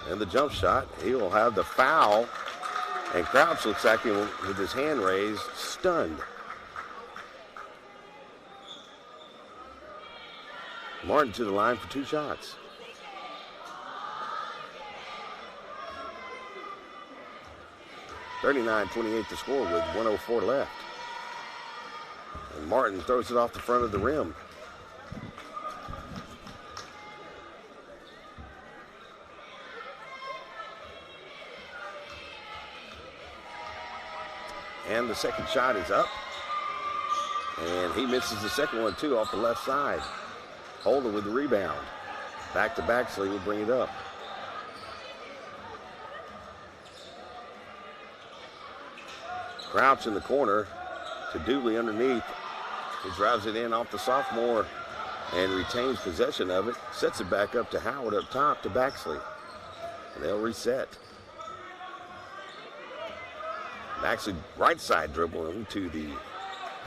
S2: and the jump shot. He will have the foul, and Crouch looks like him with his hand raised, stunned. Martin to the line for 2 shots. (39-28) to score with 1:04 left. And Martin throws it off the front of the rim. And the second shot is up. And he misses the second one too off the left side. Holder with the rebound. Back to Baxley will bring it up. Crouch in the corner to Dooley underneath. He drives it in off the sophomore and retains possession of it. Sets it back up to Howard up top to Baxley. And they'll reset. Actually, right side dribble into the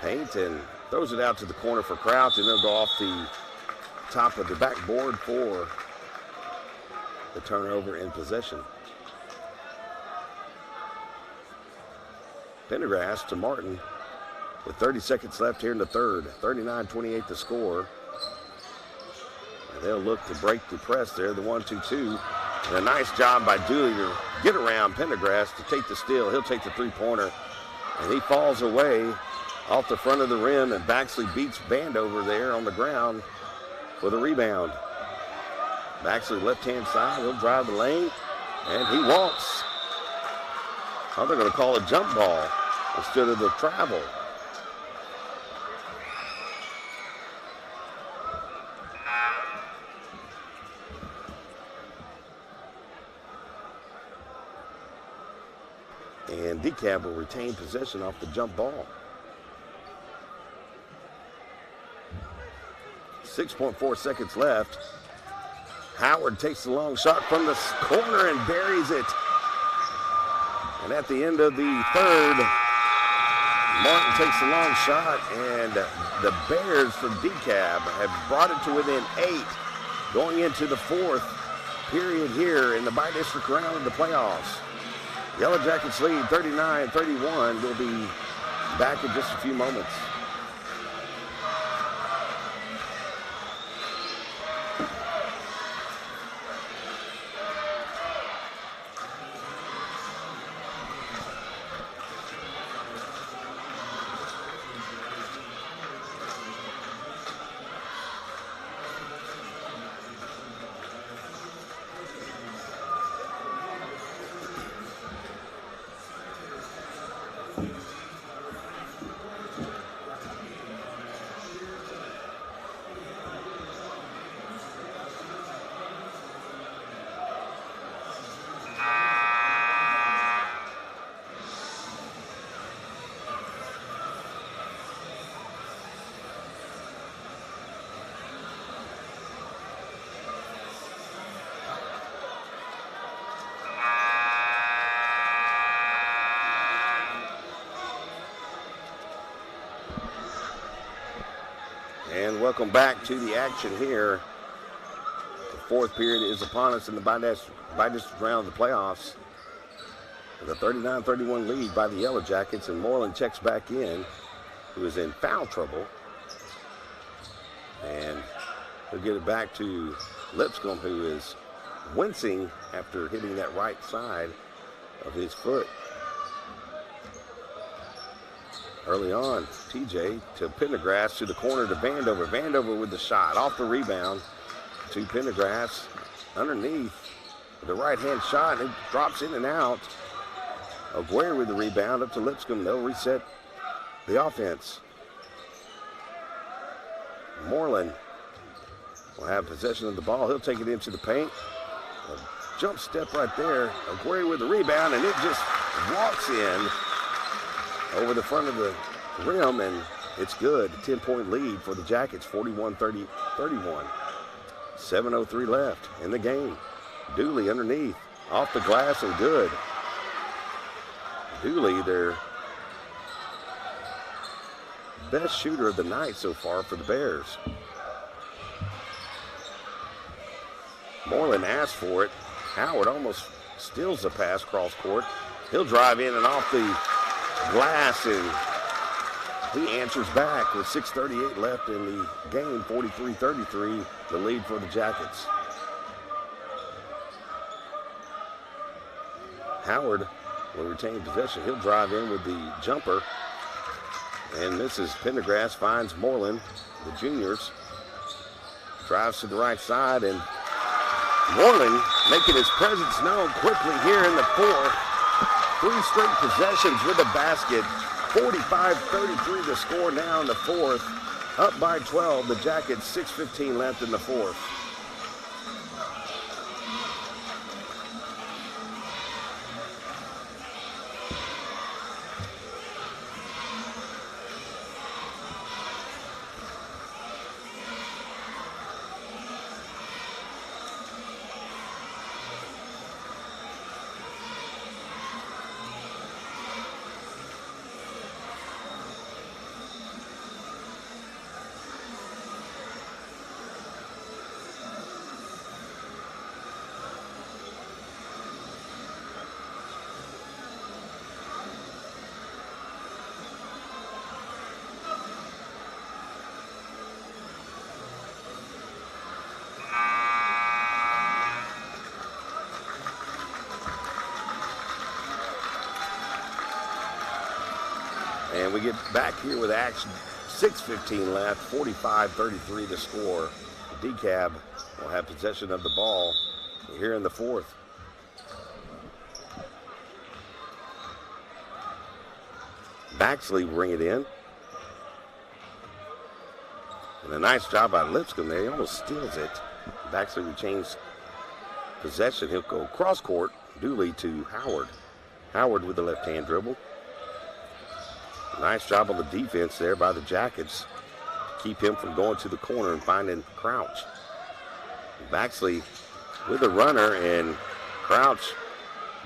S2: paint and throws it out to the corner for Crouch, and they'll go off the top of the backboard for the turnover in possession. Pendergrass to Martin with 30 seconds left here in the third. 39-28 the score. And they'll look to break the press there, the 1-2-2. And a nice job by Dooley to get around Pendergrass to take the steal. He'll take the three-pointer, and he falls away off the front of the rim, and Baxley beats Bandover there on the ground for the rebound. Baxley left-hand side, he'll drive the lane, and he walks. Oh, they're going to call a jump ball instead of the travel. And Dekalb will retain possession off the jump ball. 6.4 seconds left. Howard takes the long shot from the corner and buries it. And at the end of the third, Martin takes the long shot, and the Bears from Dekalb have brought it to within 8 going into the fourth period here in the bi-district round of the playoffs. Yellow Jackets lead 39-31. We'll be back in just a few moments. And welcome back to the action here. The fourth period is upon us in the bi-district round of the playoffs. With a 39-31 lead by the Yellow Jackets, and Moreland checks back in, who is in foul trouble. And he'll get it back to Lipscomb, who is wincing after hitting that right side of his foot. Early on, TJ to Pendergrass to the corner to Vandover. Vandover with the shot off the rebound to Pendergrass underneath with the right-hand shot. It drops in and out. Aguirre with the rebound up to Lipscomb. They'll reset the offense. Moreland will have possession of the ball. He'll take it into the paint. A jump step right there. Aguirre with the rebound, and it just walks in over the front of the rim, and it's good. 10-point lead for the Jackets, 41-31. 7:03 left in the game. Dooley underneath, off the glass and good. Dooley, their best shooter of the night so far for the Bears. Moreland asked for it. Howard almost steals the pass cross court. He'll drive in and off the glass, and he answers back with 6:38 left in the game. 43-33, the lead for the Jackets. Howard will retain possession. He'll drive in with the jumper, and misses. Pendergrass finds Moreland, the juniors. Drives to the right side, and Moreland making his presence known quickly here in the fourth. 3 straight possessions with a basket. 45-33 the score now in the fourth. Up by 12. The Jackets, 6:15 left in the fourth. And we get back here with action. 6:15 left, 45-33 the score. Dekalb will have possession of the ball here in the fourth. Baxley will bring it in. And a nice job by Lipscomb there. He almost steals it. Baxley retains possession. He'll go cross court. Dooley to Howard. Howard with the left-hand dribble. Nice job on the defense there by the Jackets. Keep him from going to the corner and finding Crouch. Baxley with a runner, and Crouch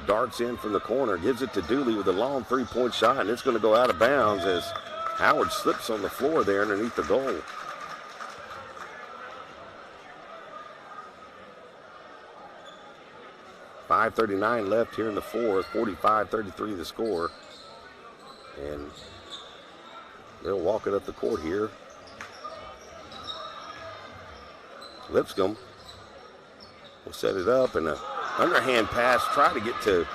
S2: darts in from the corner, gives it to Dooley with a long three-point shot, and it's going to go out of bounds as Howard slips on the floor there underneath the goal. .5:39 left here in the fourth, 45-33 the score. And they'll walk it up the court here. Lipscomb will set it up, and an underhand pass, try to get to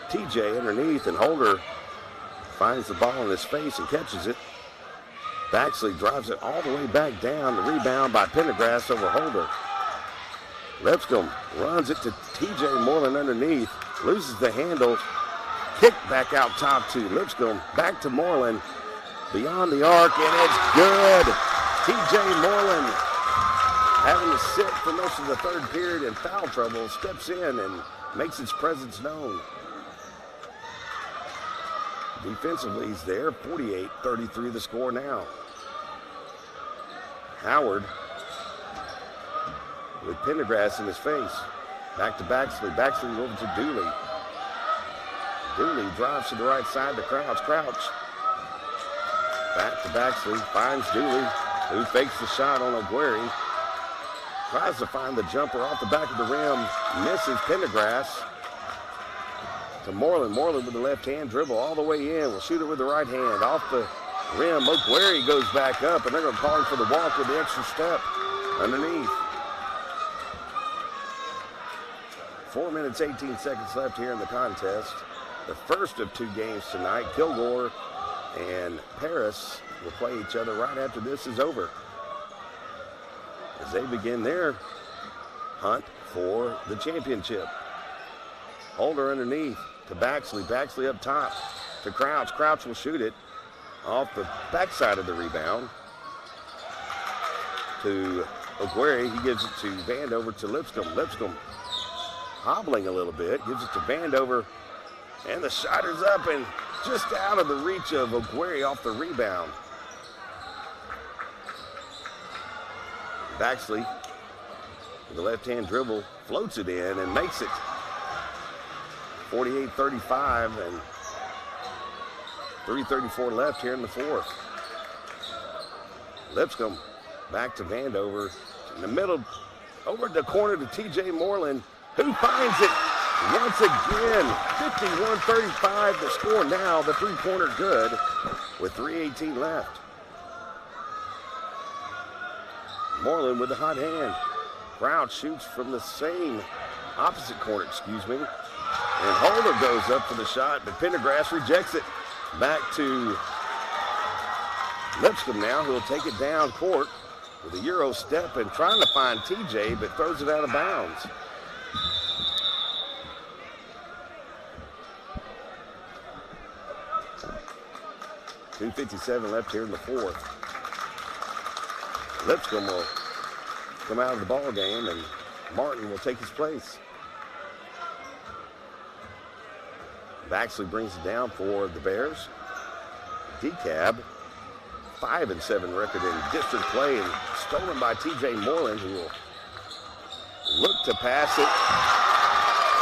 S2: TJ underneath, and Holder finds the ball in his face and catches it. Baxley drives it all the way back down. The rebound by Pendergrass over Holder. Lipscomb runs it to TJ Moreland underneath, loses the handle, kick back out top to Lipscomb, back to Moreland, beyond the arc, and it's good. TJ Moreland, having to sit for most of the third period in foul trouble, steps in and makes his presence known. Defensively, he's there. 48-33 the score now. Howard with Pendergrass in his face. Back to Baxley. Baxley over to Dooley. Dooley drives to the right side to Crouch. Crouch back to Baxley. Finds Dooley, who fakes the shot on Ogueri. Tries to find the jumper off the back of the rim. Misses. Pendergrass to Moreland. Moreland with the left hand dribble all the way in. Will shoot it with the right hand. Off the rim. Ogueri goes back up, and they're going to call him for the walk with the extra step underneath. 4 minutes, 18 seconds left here in the contest. The first of two games tonight. Kilgore and Paris will play each other right after this is over, as they begin their hunt for the championship. Holder underneath to Baxley. Baxley up top to Crouch. Crouch will shoot it off the backside of the rebound to Ogueri. He gives it to Vandover to Lipscomb. Lipscomb hobbling a little bit, gives it to Vandover, and the shot is up and just out of the reach of Ogueri off the rebound. Baxley with the left-hand dribble floats it in and makes it 48-35, and 3:34 left here in the fourth. Lipscomb back to Vandover in the middle, over the corner to TJ Moreland, who finds it once again. 51-35 the score now. The three-pointer good with 3:18 left. Moreland with the hot hand. Crouch shoots from the same opposite corner, and Holder goes up for the shot, but Pendergrass rejects it. Back to Lipscomb now, who will take it down court with a Euro step and trying to find TJ, but throws it out of bounds. .257 left here in the fourth. Lipscomb will come out of the ball game, and Martin will take his place. Baxley brings it down for the Bears. Dekalb, 5-7 record in district play, and stolen by TJ Moreland, who will look to pass it.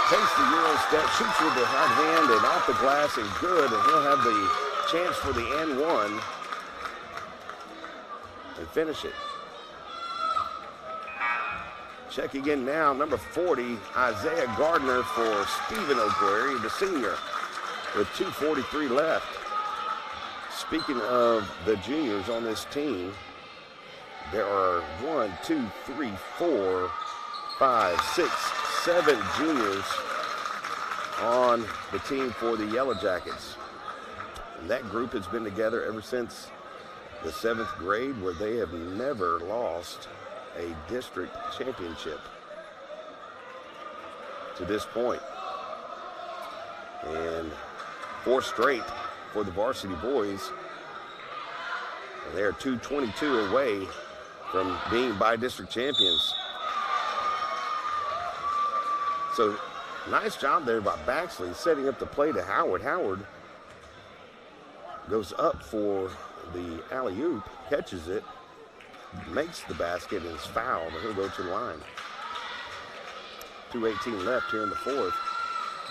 S2: Takes the Euro step, shoots with the hot hand and off the glass, and good, and he'll have the chance for the N1 and finish it. Checking in now, number 40, Isaiah Gardner for Stephen Ogueri, the senior, with 2:43 left. Speaking of the juniors on this team, there are 7 juniors on the team for the Yellow Jackets. And that group has been together ever since the 7th grade, where they have never lost a district championship to this point. And 4 straight for the varsity boys. And they are 222 away from being bi-district champions. So nice job there by Baxley setting up the play to Howard. Howard goes up for the alley-oop, catches it, makes the basket, and is fouled. He'll go to the line. 2:18 left here in the 4th,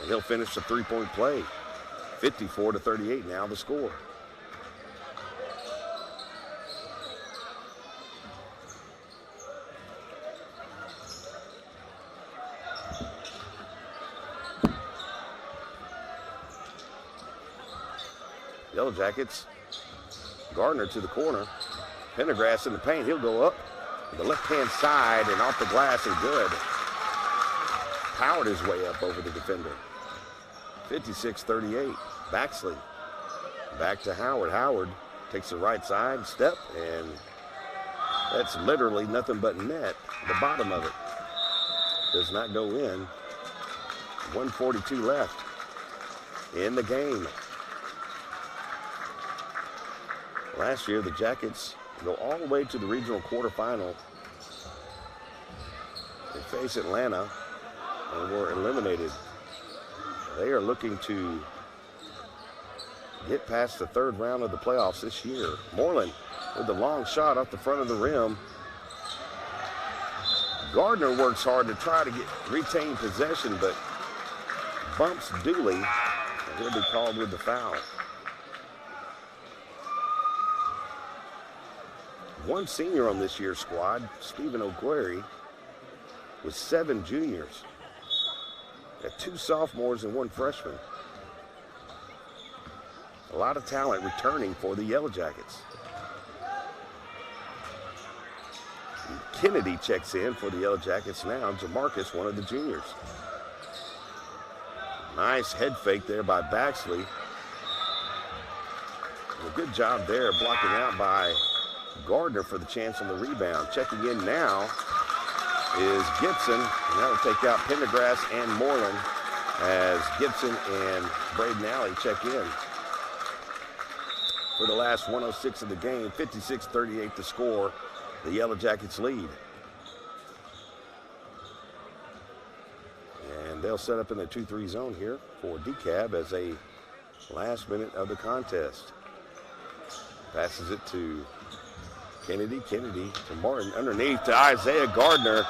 S2: and he'll finish the three-point play. 54-38 now the score. Yellow Jackets, Gardner to the corner. Pendergrass in the paint. He'll go up to the left-hand side and off the glass and good. Powered his way up over the defender. 56-38. Baxley back to Howard. Howard takes the right side step, and that's literally nothing but net. The bottom of it does not go in. 1:42 left in the game. Last year, the Jackets go all the way to the regional quarterfinal. They face Atlanta and were eliminated. They are looking to get past the 3rd round of the playoffs this year. Moreland with the long shot off the front of the rim. Gardner works hard to try to retain possession, but bumps Dooley, and he'll be called with the foul. One senior on this year's squad, Stephen O'Quarry, with 7 juniors. Got 2 sophomores and 1 freshman. A lot of talent returning for the Yellow Jackets. Kennedy checks in for the Yellow Jackets now. Jamarcus, one of the juniors. Nice head fake there by Baxley. A good job there blocking out by Gardner for the chance on the rebound. Checking in now is Gibson, and that'll take out Pendergrass and Moreland as Gibson and Braden Alley check in. For the last 106 of the game, 56-38 the score. The Yellow Jackets lead. And they'll set up in the 2-3 zone here for Dekalb as a last minute of the contest. Passes it to Kennedy to Martin, underneath to Isaiah Gardner,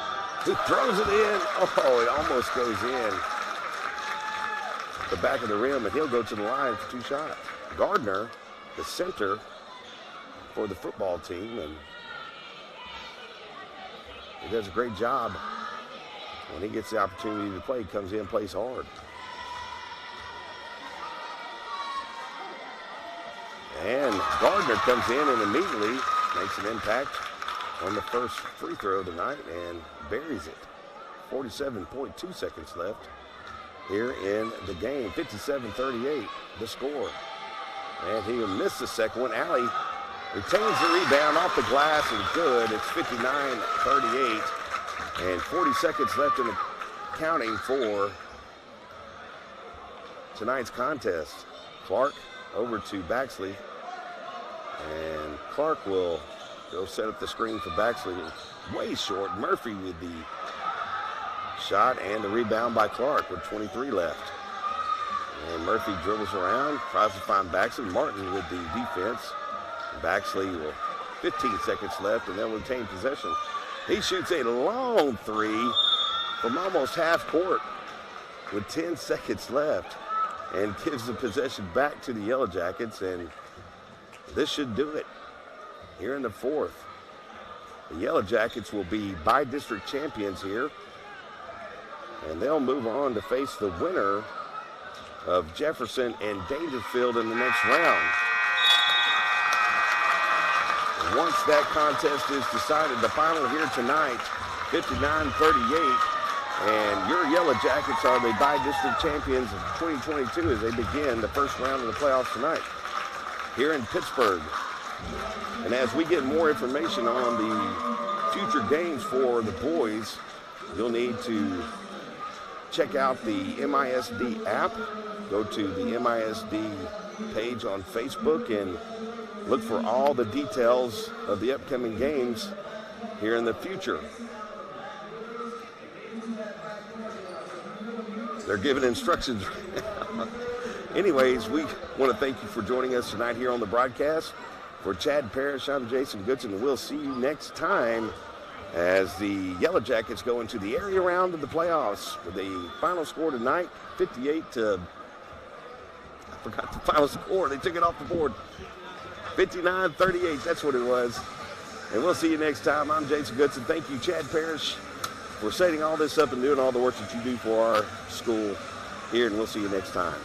S2: who throws it in. Oh, it almost goes in the back of the rim, and he'll go to the line for 2 shots. Gardner, the center for the football team, and he does a great job. When he gets the opportunity to play, he comes in, plays hard. And Gardner comes in and immediately makes an impact on the first free throw of the night and buries it. 47.2 seconds left here in the game. 57-38 the score. And he missed the second one. Alley retains the rebound off the glass and good. It's 59-38 and 40 seconds left in the counting for tonight's contest. Clark over to Baxley. And Clark will go set up the screen for Baxley. Way short. Murphy with the shot and the rebound by Clark with 23 left. And Murphy dribbles around, tries to find Baxley. Martin with the defense. Baxley will 15 seconds left and they'll retain possession. He shoots a long 3 from almost half court with 10 seconds left and gives the possession back to the Yellow Jackets, and this should do it here in the 4th. The Yellow Jackets will be bi-district champions here, and they'll move on to face the winner of Jefferson and Dangerfield in the next round. And once that contest is decided, the final here tonight, 59-38, and your Yellow Jackets are the bi-district champions of 2022 as they begin the first round of the playoffs tonight. here in Pittsburgh. And as we get more information on the future games for the boys, you'll need to check out the MISD app. Go to the MISD page on Facebook and look for all the details of the upcoming games here in the future. They're giving instructions. Anyways, we want to thank you for joining us tonight here on the broadcast. For Chad Parrish, I'm Jason Goodson. We'll see you next time as the Yellow Jackets go into the area round of the playoffs with a final score tonight, 58 to, I forgot the final score. They took it off the board. 59-38, that's what it was. And we'll see you next time. I'm Jason Goodson. Thank you, Chad Parrish, for setting all this up and doing all the work that you do for our school here, and we'll see you next time.